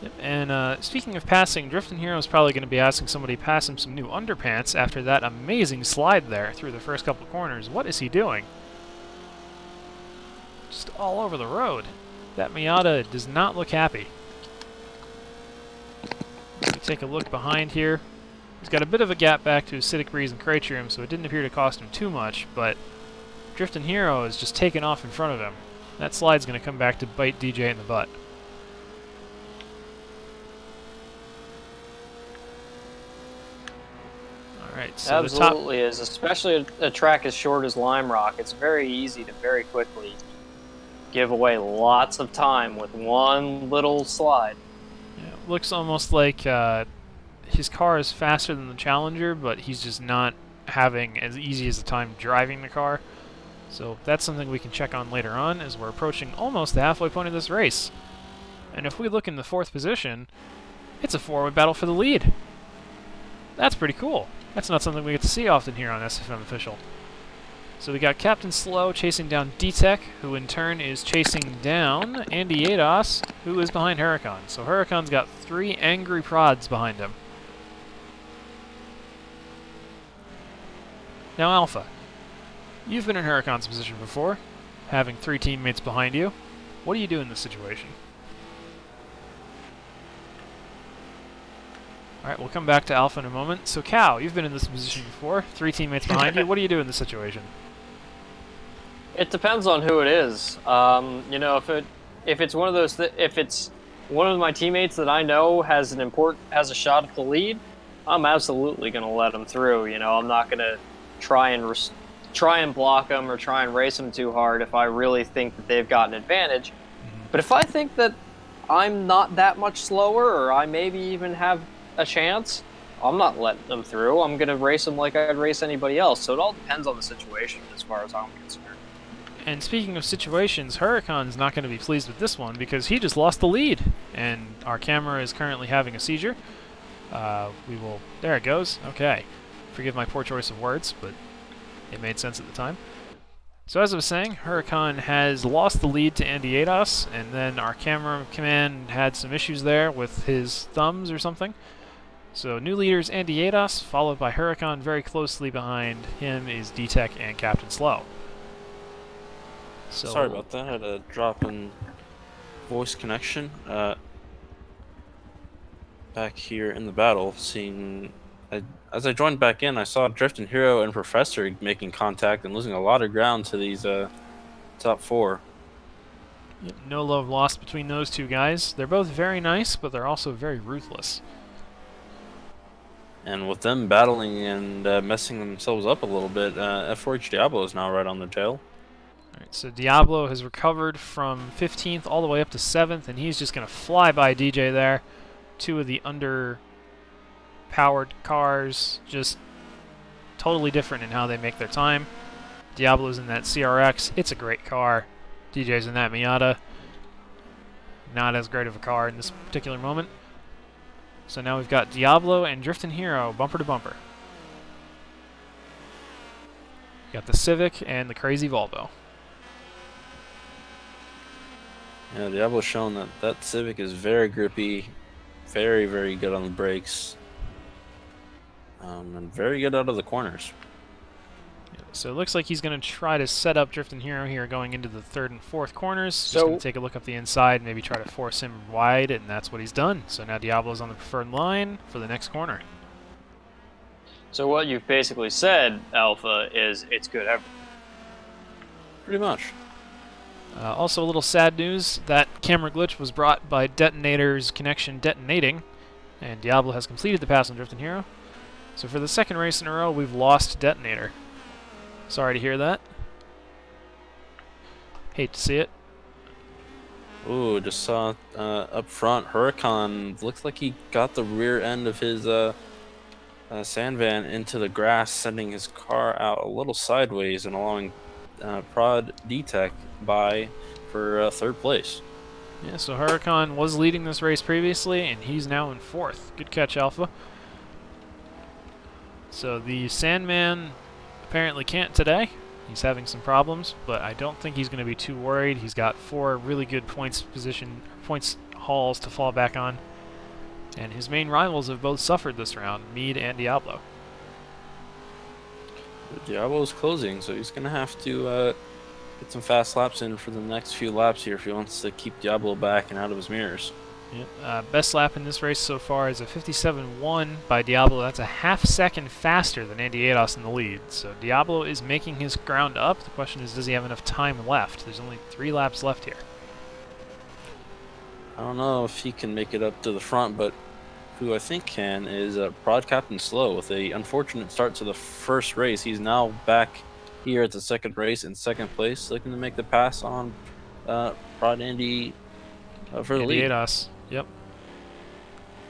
Yep. And speaking of passing, Drifting Hero is probably going to be asking somebody to pass him some new underpants after that amazing slide there through the first couple corners. What is he doing? Just all over the road. That Miata does not look happy. Let me take a look behind here. He's got a bit of a gap back to Acidic Breeze and Cratium, so it didn't appear to cost him too much, but Drifting Hero is just taking off in front of him. That slide's going to come back to bite DJ in the butt. Alright, so absolutely is, especially a track as short as Lime Rock. It's very easy to very quickly give away lots of time with one little slide. Yeah, it looks almost like his car is faster than the Challenger, but he's just not having as easy as a time driving the car. So that's something we can check on later on as we're approaching almost the halfway point of this race. And if we look in the 4th position, it's a 4-way battle for the lead. That's pretty cool. That's not something we get to see often here on SFM Official. So we got Captain Slow chasing down D-Tech, who in turn is chasing down Andy Yados, who is behind Huracan. So Huracan's got 3 angry prods behind him. Now Alpha, you've been in Huracan's position before, having 3 teammates behind you. What do you do in this situation? Alright, we'll come back to Alpha in a moment. So Cal, you've been in this position before, 3 teammates behind you. What do you do in this situation? It depends on who it is. You know, if it's one of those, if it's one of my teammates that I know has a shot at the lead, I'm absolutely going to let them through. You know, I'm not going to try and block them or try and race them too hard if I really think that they've got an advantage. But if I think that I'm not that much slower, or I maybe even have a chance, I'm not letting them through. I'm going to race them like I'd race anybody else. So it all depends on the situation as far as I'm concerned. And speaking of situations, Huracan's not going to be pleased with this one because he just lost the lead, and our camera is currently having a seizure. We will... There it goes. Okay. Forgive my poor choice of words, but it made sense at the time. So as I was saying, Huracan has lost the lead to Andy Ados, and then our camera command had some issues there with his thumbs or something. So new leaders Andy Ados, followed by Huracan. Very closely behind him is D-Tech and Captain Slow. So Sorry about that. I had a drop in voice connection. Back here in the battle, as I joined back in, I saw Drifting Hero and Professor making contact and losing a lot of ground to these top 4. No love lost between those two guys. They're both very nice, but they're also very ruthless. And with them battling and messing themselves up a little bit, F4H Diablo is now right on their tail. Alright, so Diablo has recovered from 15th all the way up to 7th, and he's just going to fly by DJ there. Two of the underpowered cars, just totally different in how they make their time. Diablo's in that CRX. It's a great car. DJ's in that Miata. Not as great of a car in this particular moment. So now we've got Diablo and Drifting Hero bumper to bumper. Got the Civic and the crazy Volvo. Yeah, Diablo's shown that Civic is very grippy, very, very good on the brakes, and very good out of the corners. So it looks like he's going to try to set up Drifting Hero here going into the 3rd and 4th corners. So Just going to take a look up the inside and maybe try to force him wide, and that's what he's done. So now Diablo's on the preferred line for the next corner. So what you've basically said, Alpha, is it's good ever. Pretty much. Also a little sad news, that camera glitch was brought by Detonator's connection detonating, and Diablo has completed the pass on Drifting Hero. So for the 2nd race in a row, we've lost Detonator. Sorry to hear that. Hate to see it. Ooh, just saw up front, Huracan looks like he got the rear end of his sand van into the grass, sending his car out a little sideways and allowing Prod D-Tech by for 3rd place. Yeah, so Huracan was leading this race previously, and he's now in 4th. Good catch, Alpha. So the Sandman apparently can't today. He's having some problems, but I don't think he's going to be too worried. He's got 4 really good points hauls to fall back on. And his main rivals have both suffered this round, Mead and Diablo. Diablo's closing, so he's going to have to get some fast laps in for the next few laps here if he wants to keep Diablo back and out of his mirrors. Yep. Best lap in this race so far is a 57.1 by Diablo. That's a half-second faster than Andy Ados in the lead. So Diablo is making his ground up. The question is, does he have enough time left? There's only 3 laps left here. I don't know if he can make it up to the front, but who I think can is Prod Captain Slow. With a unfortunate start to the 1st race, he's now back here at the 2nd race in 2nd place, looking to make the pass on Prod Andy for the lead. Ados. Yep.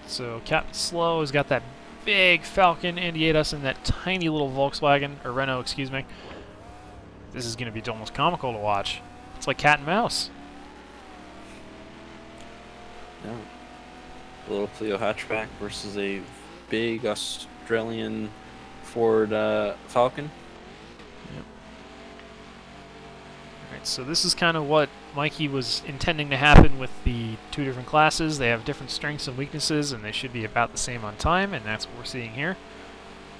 So Captain Slow has got that big Falcon, Andy Ados in that tiny little Volkswagen, or Renault, excuse me. This is going to be almost comical to watch. It's like cat and mouse. Yeah. A little Clio hatchback versus a big Australian Ford Falcon. Yep. Alright, so this is kind of what Mikey was intending to happen with the 2 different classes. They have different strengths and weaknesses, and they should be about the same on time, and that's what we're seeing here.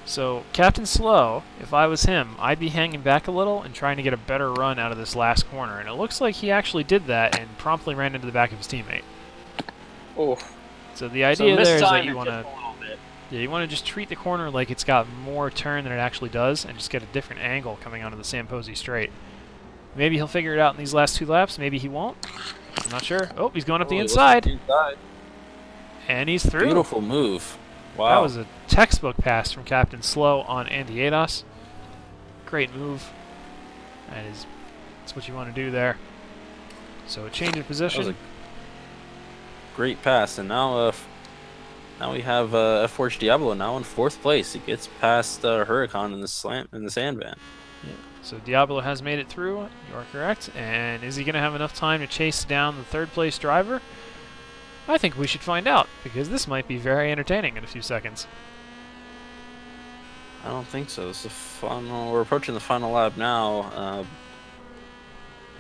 So Captain Slow, if I was him, I'd be hanging back a little and trying to get a better run out of this last corner, and it looks like he actually did that and promptly ran into the back of his teammate. Oh. So the idea there is that you want to... Yeah, you want to just treat the corner like it's got more turn than it actually does, and just get a different angle coming onto the Samposi straight. Maybe he'll figure it out in these last 2 laps. Maybe he won't. I'm not sure. Oh, he's going up the inside. And he's through. Beautiful move. Wow. That was a textbook pass from Captain Slow on Andy Ados. Great move. That's what you want to do there. So a change of position. That was a great pass, and now we have F4H Diablo now in 4th place. He gets past Huracan in the sand van. Yeah. So Diablo has made it through. You are correct. And is he going to have enough time to chase down the 3rd place driver? I think we should find out, because this might be very entertaining in a few seconds. I don't think so. It's the final. We're approaching the final lap now,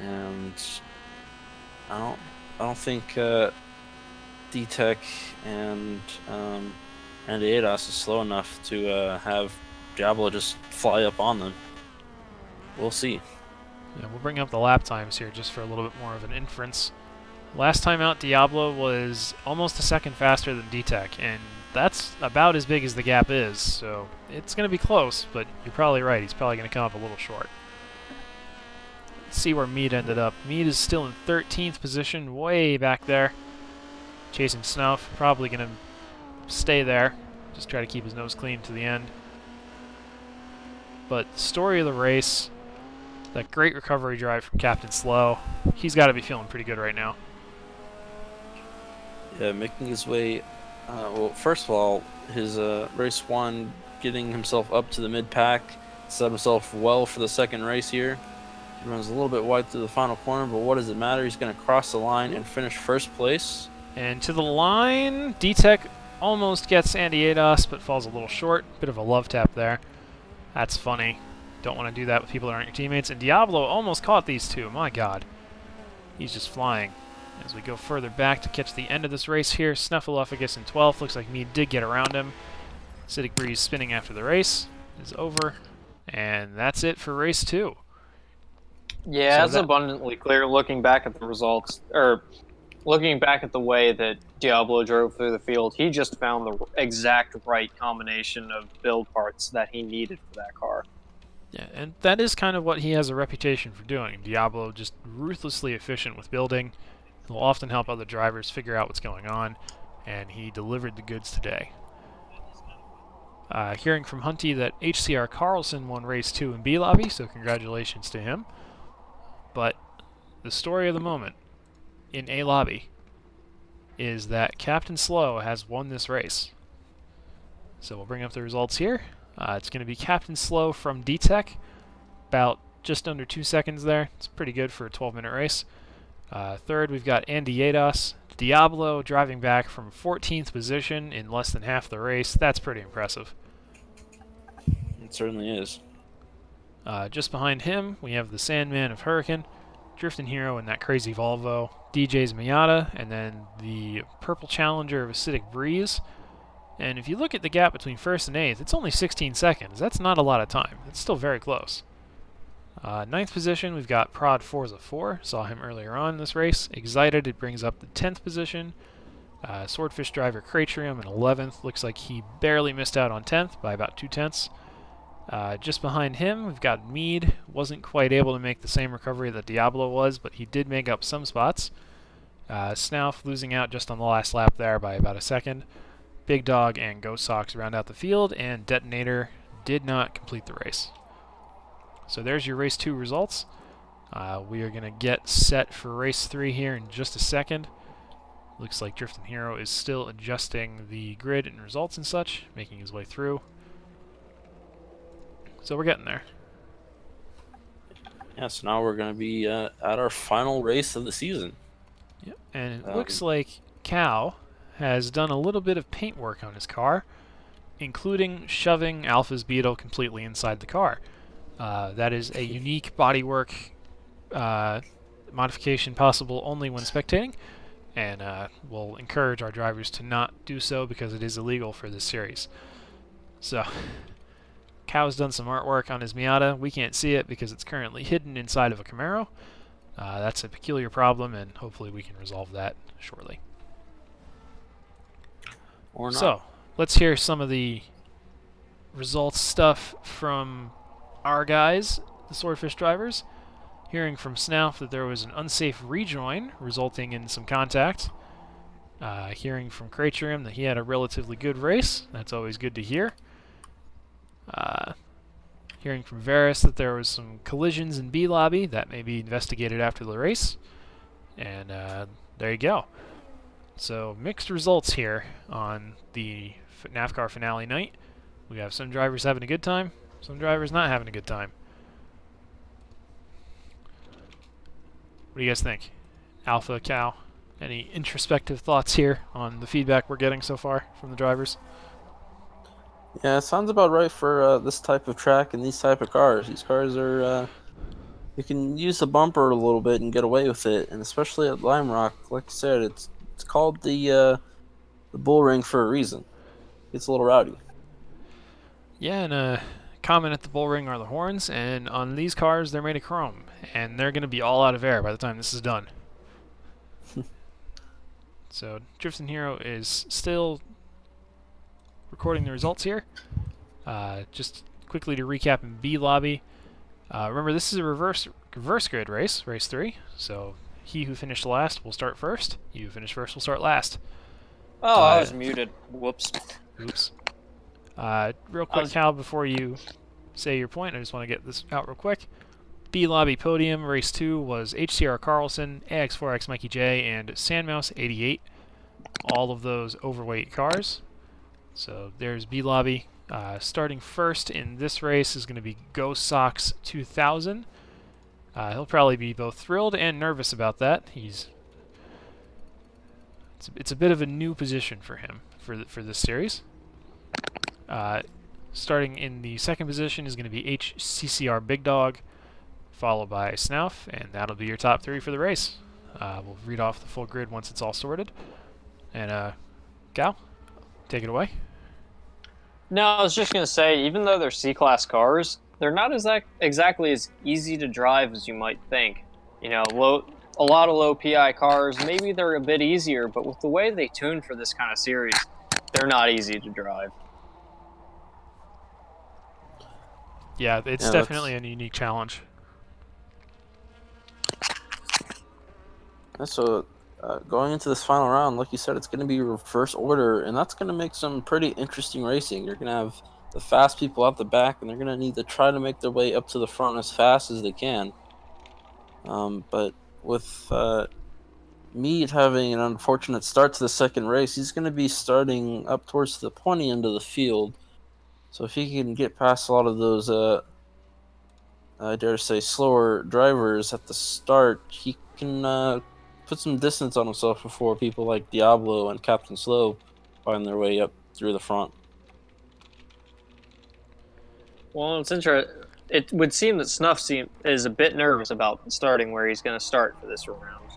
and I don't think D-Tech and Andy Adas is slow enough to have Diablo just fly up on them. We'll see. Yeah, we'll bring up the lap times here just for a little bit more of an inference. Last time out, Diablo was almost a second faster than D-Tech, and that's about as big as the gap is, so it's going to be close, but you're probably right. He's probably going to come up a little short. Let's see where Mead ended up. Mead is still in 13th position, way back there, chasing Snuff. Probably going to stay there, just try to keep his nose clean to the end. But the story of the race, that great recovery drive from Captain Slow, he's got to be feeling pretty good right now. Yeah, making his way. Well, first of all, his race one, getting himself up to the mid-pack, set himself well for the second race here. He runs a little bit wide through the final corner, but what does it matter? He's going to cross the line and finish first place. And to the line, D-Tech almost gets Andy Adas, but falls a little short. Bit of a love tap there. That's funny. Don't want to do that with people that aren't your teammates. And Diablo almost caught these two. My god. He's just flying. As we go further back to catch the end of this race here, Snuffleupagus in 12th. Looks like Mead did get around him. Acidic Breeze spinning after the race is over. And that's it for race 2. Yeah, So it's that- abundantly clear looking back at the results, or looking back at the way that Diablo drove through the field. He just found the exact right combination of build parts that he needed for that car. Yeah, and that is kind of what he has a reputation for doing. Diablo just ruthlessly efficient with building. He'll often help other drivers figure out what's going on, and he delivered the goods today. Hearing from Hunty that HCR Carlson won race 2 in B lobby, so congratulations to him. But the story of the moment in A lobby is that Captain Slow has won this race. So we'll bring up the results here. It's going to be Captain Slow from D-Tech, about just under 2 seconds there. It's pretty good for a 12-minute race. Third, we've got Andy Adas. Diablo driving back from 14th position in less than half the race. That's pretty impressive. It certainly is. Just behind him, we have the Sandman of Hurricane, Drifting Hero in that crazy Volvo, DJ's Miata, and then the Purple Challenger of Acidic Breeze. And if you look at the gap between 1st and 8th, it's only 16 seconds. That's not a lot of time. It's still very close. 9th position, we've got Prod Forza 4. Saw him earlier on in this race. Excited, it brings up the 10th position. Swordfish Driver Cratrium in 11th. Looks like he barely missed out on 10th by about 2/10. Just behind him, we've got Mead. Wasn't quite able to make the same recovery that Diablo was, but he did make up some spots. Snauff losing out just on the last lap there by about a second. Big Dog and Ghost Sox round out the field, and Detonator did not complete the race. So there's your race 2 results. We are going to get set for race 3 here in just a second. Looks like Drifting Hero is still adjusting the grid and results and such, making his way through. So we're getting there. Yeah, so now we're going to be at our final race of the season. Yep. And it looks like Cal has done a little bit of paint work on his car, including shoving Alpha's Beetle completely inside the car. That is a unique bodywork modification possible only when spectating, and we'll encourage our drivers to not do so because it is illegal for this series. So, Cal's done some artwork on his Miata. We can't see it because it's currently hidden inside of a Camaro. That's a peculiar problem, and hopefully we can resolve that shortly. Or not. So, let's hear some of the results stuff from our guys, the Swordfish drivers. Hearing from Snauff that there was an unsafe rejoin resulting in some contact. Hearing from Cratrium that he had a relatively good race. That's always good to hear. Hearing from Varus that there was some collisions in B lobby that may be investigated after the race. And there you go. So mixed results here on the NAFFCAR finale night. We have some drivers having a good time, some drivers not having a good time. What do you guys think? Alpha, Cal? Any introspective thoughts here on the feedback we're getting so far from the drivers? Yeah, it sounds about right for this type of track and these type of cars. These cars are you can use the bumper a little bit and get away with it, and especially at Lime Rock, like I said, it's called the bull ring for a reason. It's a little rowdy. Yeah, and common at the bull ring are the horns, and on these cars they're made of chrome, and they're going to be all out of air by the time this is done. So Drifting Hero is still recording the results here. Just quickly to recap in B lobby. Remember, this is a reverse grid race, race 3. So he who finished last will start first. You who finished first will start last. Oh, I was muted. Whoops. Oops. Real quick, Cal, before you say your point, I just want to get this out real quick. B lobby podium, race 2 was HCR Carlson, AX4X Mikey J, and Sandmouse 88. All of those overweight cars. So there's B lobby. Starting first in this race is going to be Go Sox 2000. He'll probably be both thrilled and nervous about that. It's a bit of a new position for him for this series. Starting in the second position is going to be HCCR Big Dog, followed by Snauff, and that'll be your top 3 for the race. We'll read off the full grid once it's all sorted. And Gal, take it away. No, I was just going to say, even though they're C-Class cars, they're not exactly as easy to drive as you might think. You know, a lot of low PI cars, maybe they're a bit easier, but with the way they tune for this kind of series, they're not easy to drive. Yeah, it's definitely a unique challenge. So going into this final round, like you said, it's going to be reverse order, and that's going to make some pretty interesting racing. You're going to have the fast people out the back, and they're going to need to try to make their way up to the front as fast as they can. But with Meade having an unfortunate start to the second race, he's going to be starting up towards the pointy end of the field. So if he can get past a lot of those, I dare say, slower drivers at the start, he can put some distance on himself before people like Diablo and Captain Slow find their way up through the front. Well, it's interesting. It would seem that Snuff is a bit nervous about starting where he's going to start for this round.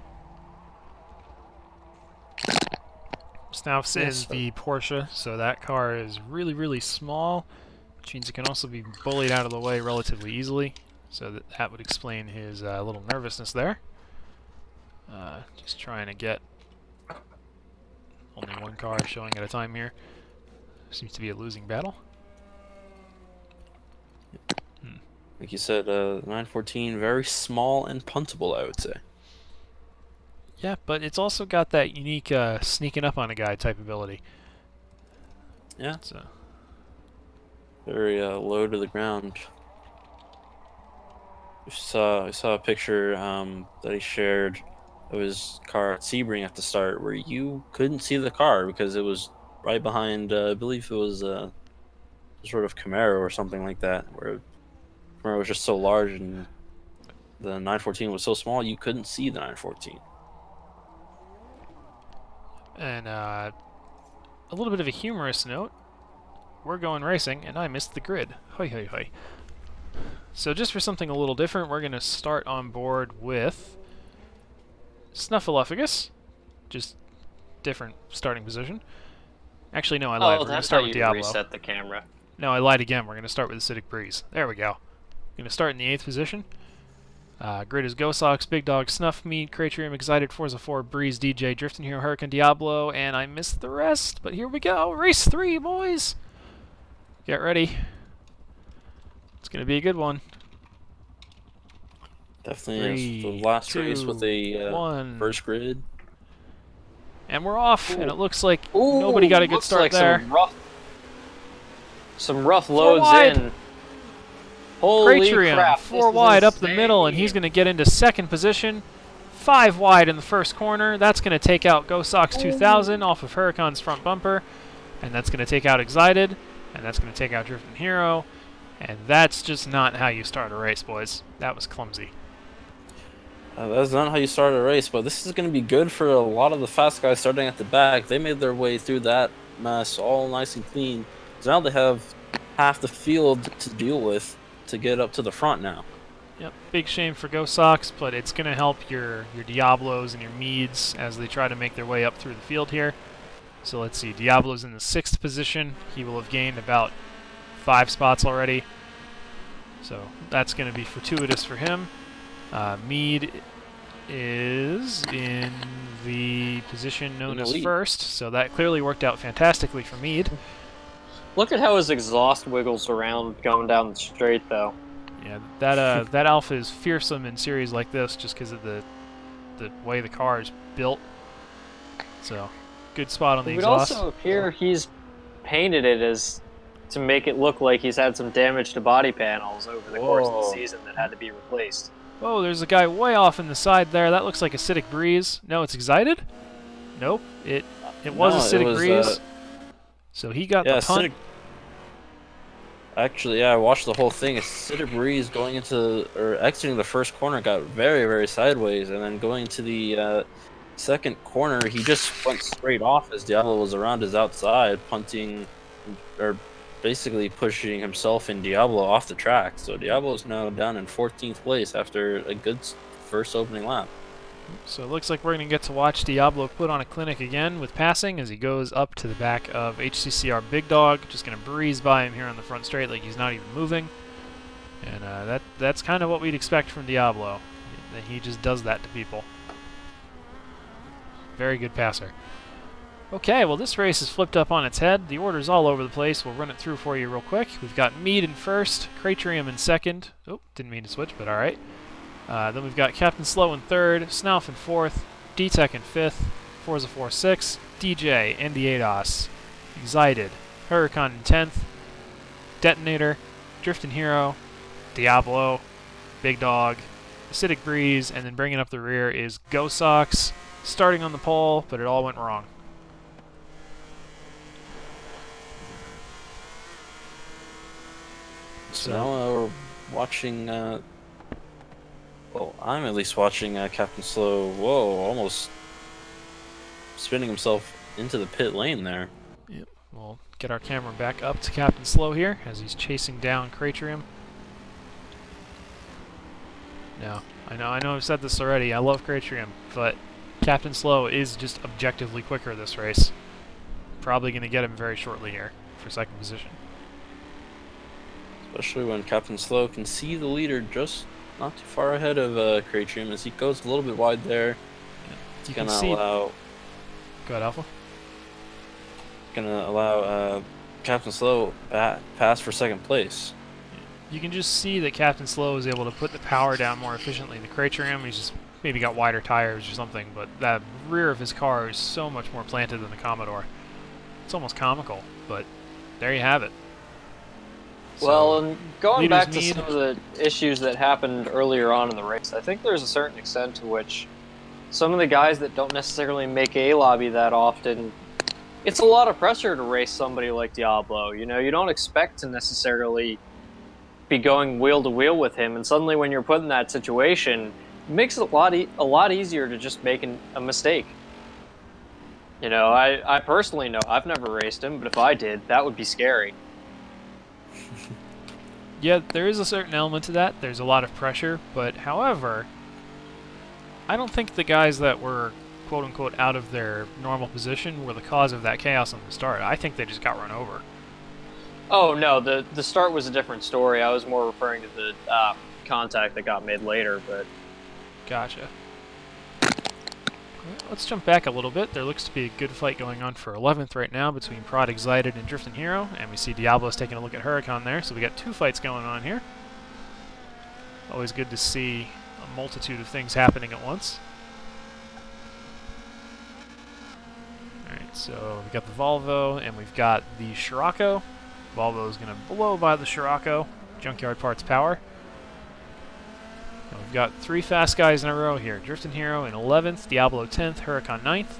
Snauff's in the Porsche, so that car is really, really small, which means it can also be bullied out of the way relatively easily. So that would explain his little nervousness there. Just trying to get only one car showing at a time here. Seems to be a losing battle. Like you said, 914, very small and puntable, I would say. Yeah, but it's also got that unique sneaking up on a guy type ability. Yeah. So. Very low to the ground. I saw a picture that he shared of his car at Sebring at the start, where you couldn't see the car because it was right behind. I believe it was sort of Camaro or something like that, where Camaro was just so large and the 914 was so small you couldn't see the 914. And a little bit of a humorous note. We're going racing, and I missed the grid. Hoi hoi hoi. So just for something a little different, we're going to start on board with Snuffleupagus. Just different starting position. Actually, no, I lied. We're going to start with Diablo. Reset the camera. No, I lied again. We're going to start with Acidic Breeze. There we go. Going to start in the 8th position. Grid is Go Sox, Big Dog, Snuff, Mead, Cratrium, Excited, Forza 4, Breeze, DJ, Drifting Hero, Hurricane, Diablo, and I missed the rest, but here we go. Race 3, boys! Get ready. It's going to be a good one. Definitely is the last race with a first grid. And we're off, and it looks like nobody got a good start there. Some rough loads in. Holy crap. 4 wide up the middle, and he's going to get into second position. 5 wide in the first corner. That's going to take out Go Sox 2000 off of Huracan's front bumper. And that's going to take out Excited. And that's going to take out Drifting Hero. And that's just not how you start a race, boys. That was clumsy. That's not how you start a race, but this is going to be good for a lot of the fast guys starting at the back. They made their way through that mess all nice and clean. So now they have half the field to deal with to get up to the front now. Yep, big shame for Go Sox, but it's going to help your Diablos and your Meads as they try to make their way up through the field here. So let's see, Diablo's in the 6th position. He will have gained about 5 spots already. So that's going to be fortuitous for him. Mead is in the position known as first, so that clearly worked out fantastically for Mead. Look at how his exhaust wiggles around going down the straight, though. Yeah, that Alpha is fearsome in series like this just because of the way the car is built. So, good spot on the exhaust. It would also appear he's painted it as to make it look like he's had some damage to body panels over the course of the season that had to be replaced. Oh, there's a guy way off in the side there. That looks like Acidic Breeze. No, it's Excited? Nope. It was Acidic Breeze. So he got the punt. Actually, yeah, I watched the whole thing. Acidic Breeze going into or exiting the first corner got very, very sideways, and then going to the second corner, he just went straight off as Diablo was around his outside, punting or basically pushing himself and Diablo off the track. So Diablo is now down in 14th place after a good first opening lap. So it looks like we're going to get to watch Diablo put on a clinic again with passing as he goes up to the back of HCCR Big Dog. Just going to breeze by him here on the front straight like he's not even moving. And that's kind of what we'd expect from Diablo. He just does that to people. Very good passer. Okay, well this race is flipped up on its head. The order's all over the place. We'll run it through for you real quick. We've got Mead in first, Cratrium in second. Oh, didn't mean to switch, but alright. Then we've got Captain Slow in third, Snalf in fourth, D-Tech in fifth, Forza 4-6, DJ, Andy ADOS, Excited, Huracan in 10th, Detonator, Drifting Hero, Diablo, Big Dog, Acidic Breeze, and then bringing up the rear is Go Sox, starting on the pole, but it all went wrong. So now we're watching, well, I'm at least watching Captain Slow, whoa, almost spinning himself into the pit lane there. Yep, we'll get our camera back up to Captain Slow here as he's chasing down Cratrium. Now, I know I've said this already, I love Cratrium, but Captain Slow is just objectively quicker this race. Probably going to get him very shortly here for second position. Especially when Captain Slow can see the leader just not too far ahead of Cratrium as he goes a little bit wide there. Yeah. It's going to allow... Go ahead, Alpha. Going to allow Captain Slow pass for second place. You can just see that Captain Slow is able to put the power down more efficiently. The Cratrium, he's just maybe got wider tires or something, but that rear of his car is so much more planted than the Commodore. It's almost comical, but there you have it. Well, and going back to some of the issues that happened earlier on in the race, I think there's a certain extent to which some of the guys that don't necessarily make A-lobby that often, it's a lot of pressure to race somebody like Diablo. You know, you don't expect to necessarily be going wheel to wheel with him, and suddenly when you're put in that situation, it makes it a lot easier to just make a mistake. You know, I personally know I've never raced him, but if I did, that would be scary. Yeah, there is a certain element to that. There's a lot of pressure, but however, I don't think the guys that were quote-unquote out of their normal position were the cause of that chaos on the start. I think they just got run over. Oh, no, the start was a different story. I was more referring to the contact that got made later, but... Gotcha. Let's jump back a little bit. There looks to be a good fight going on for 11th right now between Prod Excited and Drifting Hero, and we see Diablo's taking a look at Huracan there, so we got two fights going on here. Always good to see a multitude of things happening at once. Alright, so we've got the Volvo, and we've got the Scirocco. Volvo is going to blow by the Scirocco. Junkyard Parts Power. And we've got three fast guys in a row here. Drifting Hero in 11th, Diablo 10th, Huracan 9th.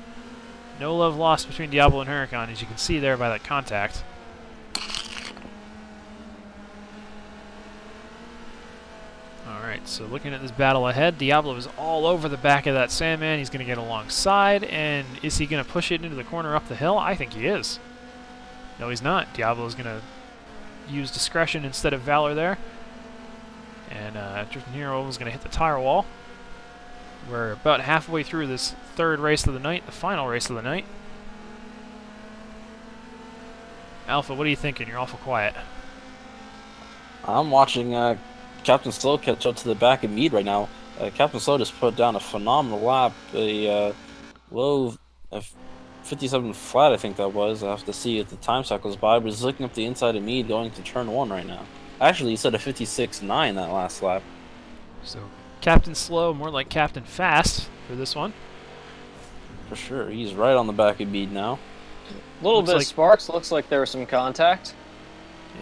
No love lost between Diablo and Huracan, as you can see there by that contact. Alright, so looking at this battle ahead, Diablo is all over the back of that Sandman. He's going to get alongside, and is he going to push it into the corner up the hill? I think he is. No, he's not. Diablo's going to use discretion instead of valor there. And Drifting Hero is going to hit the tire wall. We're about halfway through this third race of the night, the final race of the night. Alpha, what are you thinking? You're awful quiet. I'm watching Captain Slow catch up to the back of Mead right now. Captain Slow just put down a phenomenal lap, a low 57 flat, I think that was. I have to see if the time cycles by, but he's looking up the inside of Mead going to turn 1 right now. Actually, he said a 56.9 that last lap. So Captain Slow, more like Captain Fast for this one. For sure. He's right on the back of Mead now. A little bit of sparks. Looks like there was some contact.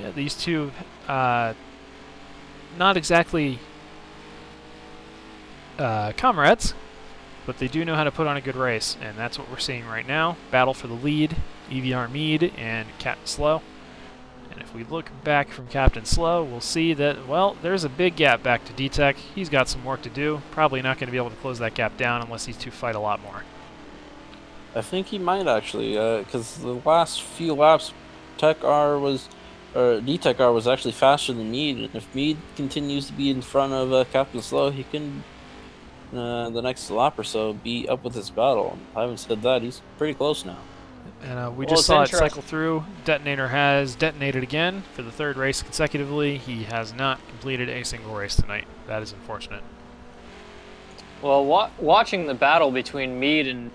Yeah, these two, not exactly comrades, but they do know how to put on a good race, and that's what we're seeing right now. Battle for the lead, EVR Mead and Captain Slow. And if we look back from Captain Slow, we'll see that, well, there's a big gap back to D-Tech. He's got some work to do. Probably not going to be able to close that gap down unless these two fight a lot more. I think he might actually, because the last few laps, D-Tech-R was actually faster than Mead. And if Mead continues to be in front of Captain Slow, he can, the next lap or so, be up with this battle. Having said that, he's pretty close now. And we just saw it cycle through. Detonator has detonated again for the third race consecutively. He has not completed a single race tonight. That is unfortunate. Well, watching the battle between Mead and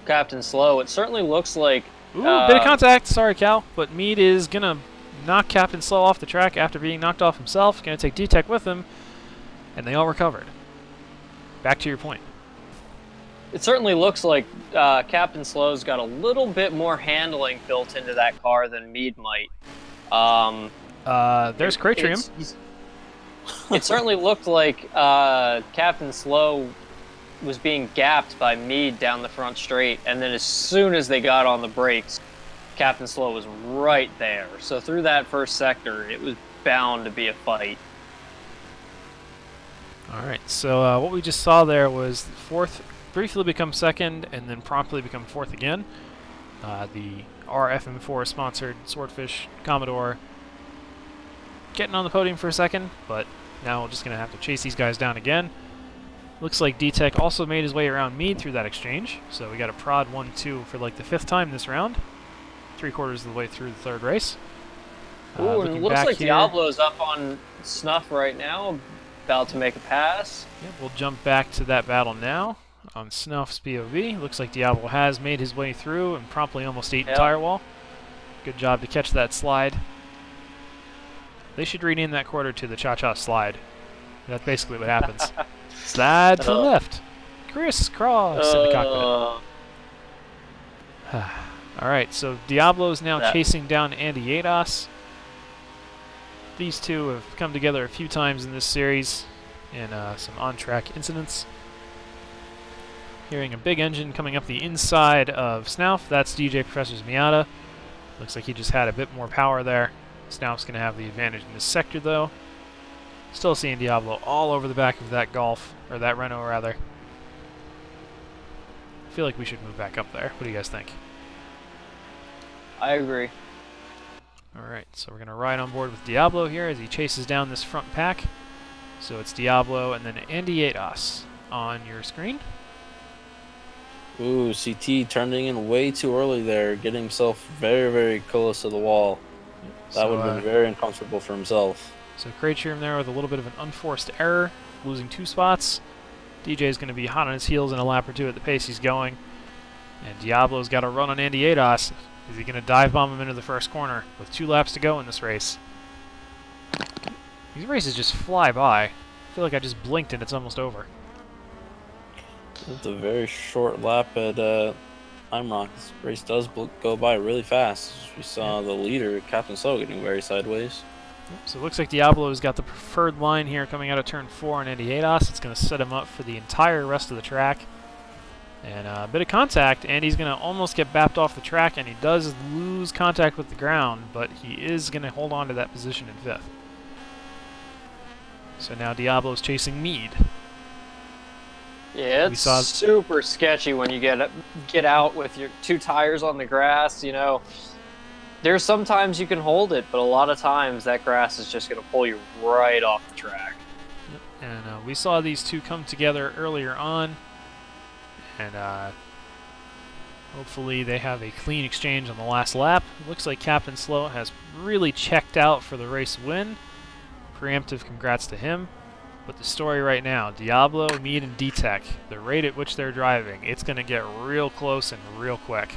Captain Slow, it certainly looks like... Ooh, bit of contact. Sorry, Cal. But Mead is going to knock Captain Slow off the track after being knocked off himself. Going to take D-Tech with him. And they all recovered. Back to your point. It certainly looks like Captain Slow's got a little bit more handling built into that car than Mead might. There's Cratrium. It certainly looked like Captain Slow was being gapped by Mead down the front straight, and then as soon as they got on the brakes, Captain Slow was right there. So through that first sector, it was bound to be a fight. Alright, so what we just saw there was fourth briefly become second, and then promptly become fourth again. The RFM4 sponsored Swordfish Commodore getting on the podium for a second, but now we're just going to have to chase these guys down again. Looks like D-Tech also made his way around Mead through that exchange, so we got a prod 1-2 for like the 5th time this round. 3/4 of the way through the third race. Ooh, and it looks like Diablo's up on Snuff right now, about to make a pass. Yep, we'll jump back to that battle now on Snuff's POV. Looks like Diablo has made his way through and promptly almost ate the tire wall. Good job to catch that slide. They should rename that quarter to the Cha-Cha Slide. That's basically what happens. Slide to the left. Crisscross in the cockpit. Alright, so Diablo's now chasing down Andy Yados. These two have come together a few times in this series in some on-track incidents. Hearing a big engine coming up the inside of Snauff. That's DJ Professor's Miata. Looks like he just had a bit more power there. Snauff's going to have the advantage in this sector, though. Still seeing Diablo all over the back of that Golf, or that Renault, rather. I feel like we should move back up there. What do you guys think? I agree. Alright, so we're going to ride on board with Diablo here as he chases down this front pack. So it's Diablo and then Andy Yados on your screen. Ooh, CT turning in way too early there, getting himself very, very close to the wall. That would have been very uncomfortable for himself. So Cratrium there with a little bit of an unforced error, losing 2 spots. DJ's going to be hot on his heels in a lap or two at the pace he's going. And Diablo's got to run on Andy Yados. Is he going to dive bomb him into the first corner with 2 laps to go in this race? These races just fly by. I feel like I just blinked and it's almost over. It's a very short lap at Rock. This race does go by really fast. We saw the leader, Captain Slow, getting very sideways. So it looks like Diablo's got the preferred line here coming out of turn 4 on Andy Yados. It's going to set him up for the entire rest of the track. And a bit of contact, and he's going to almost get bapped off the track, and he does lose contact with the ground, but he is going to hold on to that position in 5th. So now Diablo's chasing Mead. Yeah, it's super sketchy when you get out with your 2 tires on the grass. You know, there's sometimes you can hold it, but a lot of times that grass is just going to pull you right off the track. And we saw these two come together earlier on, and hopefully they have a clean exchange on the last lap. It looks like Captain Slow has really checked out for the race win. Preemptive congrats to him. But the story right now, Diablo, Mead, and D-Tech, the rate at which they're driving, it's going to get real close and real quick.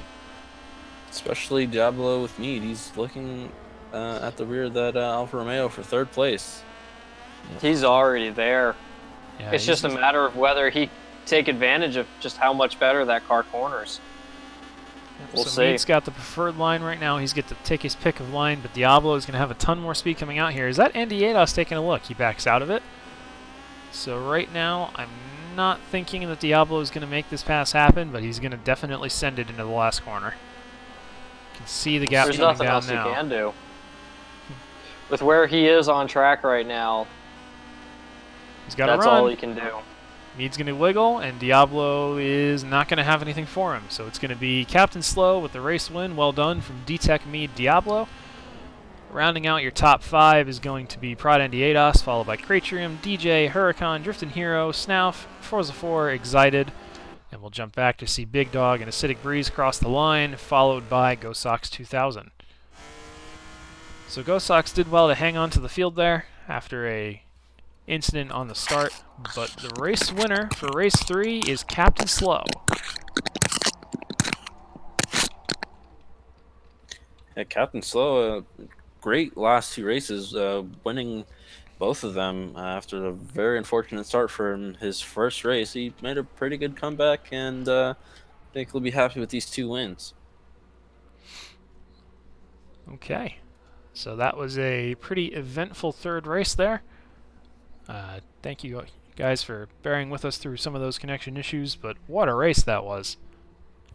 Especially Diablo with Mead. He's looking at the rear of that Alfa Romeo for 3rd place. He's already there. Yeah, it's just a matter of whether he take advantage of just how much better that car corners. We'll see. Mead's got the preferred line right now. He's got to take his pick of line, but Diablo is going to have a ton more speed coming out here. Is that Andy Ados taking a look? He backs out of it. So right now, I'm not thinking that Diablo is going to make this pass happen, but he's going to definitely send it into the last corner. You can see the gap There's coming nothing down else now. you can do. With where he is on track right now, he's got to run. That's all he can do. Mead's going to wiggle, and Diablo is not going to have anything for him. So it's going to be Captain Slow with the race win. Well done from D-Tech, Mead, Diablo. Rounding out your top 5 is going to be Prod Andy Ados, followed by Cratrium, DJ, Huracan, Drifting Hero, Snauff, Forza 4, Excited, and we'll jump back to see Big Dog and Acidic Breeze cross the line, followed by Go Sox 2000. So Go Sox did well to hang on to the field there after a incident on the start, but the race winner for race 3 is Captain Slow. Yeah, Captain Slow, great last 2 races, winning both of them after a very unfortunate start for him. His first race, he made a pretty good comeback, and I think he'll be happy with these 2 wins. Okay, so that was a pretty eventful 3rd race there. Thank you guys for bearing with us through some of those connection issues, but what a race that was.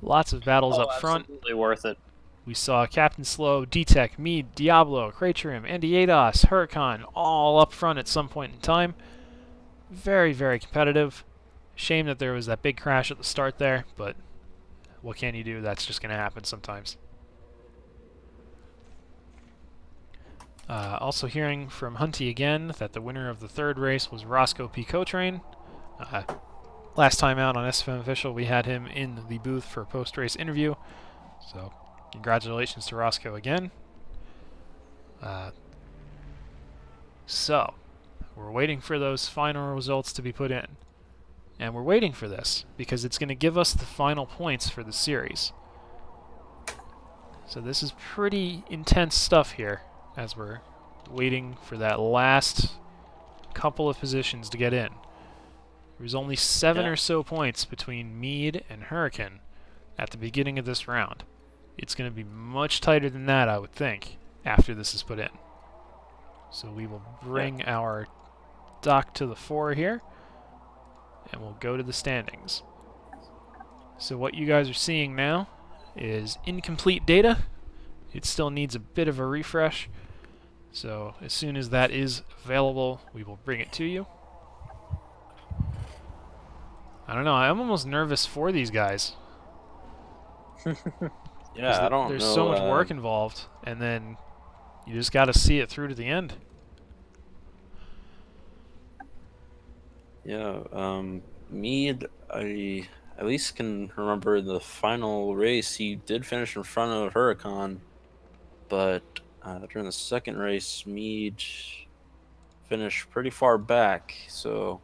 Lots of battles up front. Absolutely worth it. We saw Captain Slow, D-Tech, Mead, Diablo, Cratrium, Andy Ados, Huracan, all up front at some point in time. Very, very competitive. Shame that there was that big crash at the start there, but what can you do? That's just going to happen sometimes. Also hearing from Hunty again that the winner of the 3rd race was Roscoe P. Cotrain. Last time out on SFM Official, we had him in the booth for a post-race interview. So congratulations to Roscoe again. So we're waiting for those final results to be put in. And we're waiting for this because it's going to give us the final points for the series. So this is pretty intense stuff here as we're waiting for that last couple of positions to get in. There's only 7 or so points between Mead and Huracan at the beginning of this round. It's going to be much tighter than that, I would think, after this is put in. So we will bring our dock to the fore here, and we'll go to the standings. So what you guys are seeing now is incomplete data. It still needs a bit of a refresh. So as soon as that is available, we will bring it to you. I don't know, I'm almost nervous for these guys. Yeah, I don't know. There's so much work involved, and then you just got to see it through to the end. Yeah, Mead, I at least can remember the final race, he did finish in front of Huracan, but during the 2nd race, Mead finished pretty far back, so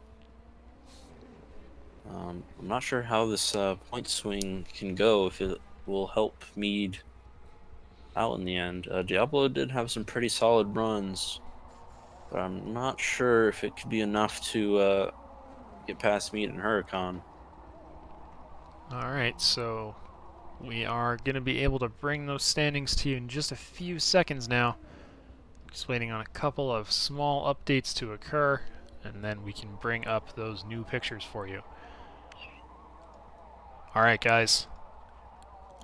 I'm not sure how this point swing can go, if it will help Mead out in the end. Diablo did have some pretty solid runs, but I'm not sure if it could be enough to get past Mead and Huracan. Alright, so we are going to be able to bring those standings to you in just a few seconds now. Just waiting on a couple of small updates to occur, and then we can bring up those new pictures for you. Alright guys,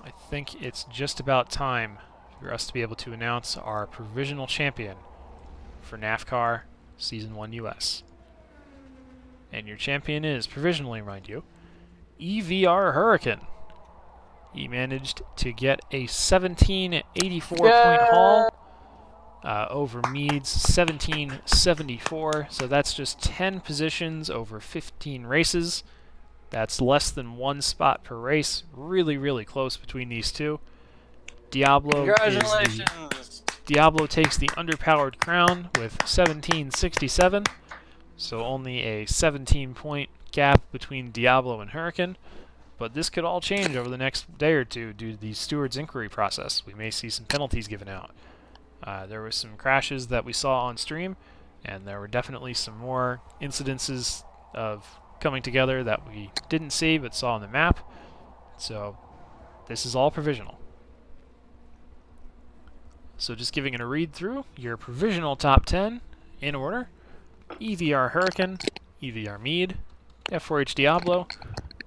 I think it's just about time for us to be able to announce our provisional champion for NAFFCAR Season 1 US. And your champion is, provisionally mind you, EVR Hurricane. He managed to get a 1784 point haul over Mead's 1774. So that's just 10 positions over 15 races. That's less than 1 spot per race. Really, really close between these two. Diablo takes the underpowered crown with 1767. So only a 17-point gap between Diablo and Hurricane. But this could all change over the next day or two due to the steward's inquiry process. We may see some penalties given out. There were some crashes that we saw on stream, and there were definitely some more incidences of coming together that we didn't see but saw on the map. So this is all provisional. So just giving it a read through, your provisional top 10 in order: EVR Hurricane, EVR Mead, F4H Diablo,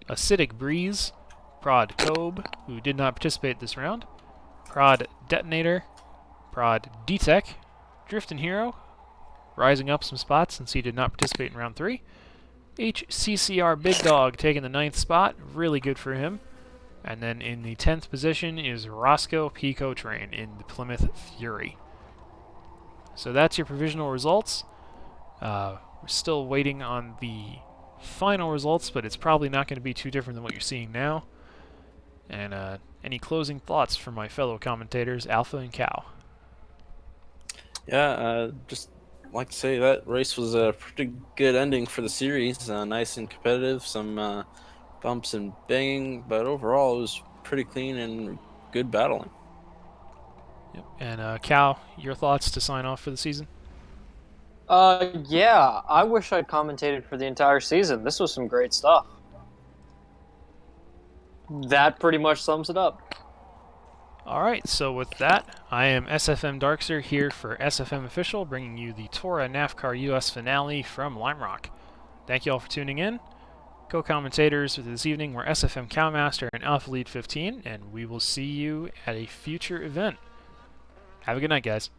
Acidic Breeze, Prod Kobe, who did not participate this round, Prod Detonator, Prod D-Tech, Driftin' Hero, rising up some spots since he did not participate in round 3, HCCR Big Dog taking the 9th spot, really good for him. And then in the 10th position is Roscoe Pico Train in the Plymouth Fury. So that's your provisional results. We're still waiting on the final results, but it's probably not going to be too different than what you're seeing now. And any closing thoughts from my fellow commentators, Alpha and Cow? Yeah, just like to say that race was a pretty good ending for the series. Nice and competitive, some bumps and banging, but overall it was pretty clean and good battling. Yep. And Cal, your thoughts to sign off for the season? Yeah, I wish I'd commentated for the entire season. This was some great stuff. That pretty much sums it up. Alright, so with that, I am SFM Darkster here for SFM Official, bringing you the TORA NAFFCAR US finale from Lime Rock. Thank you all for tuning in. Co-commentators this evening were SFM Cowmaster and Alpha Lead 15, and we will see you at a future event. Have a good night, guys.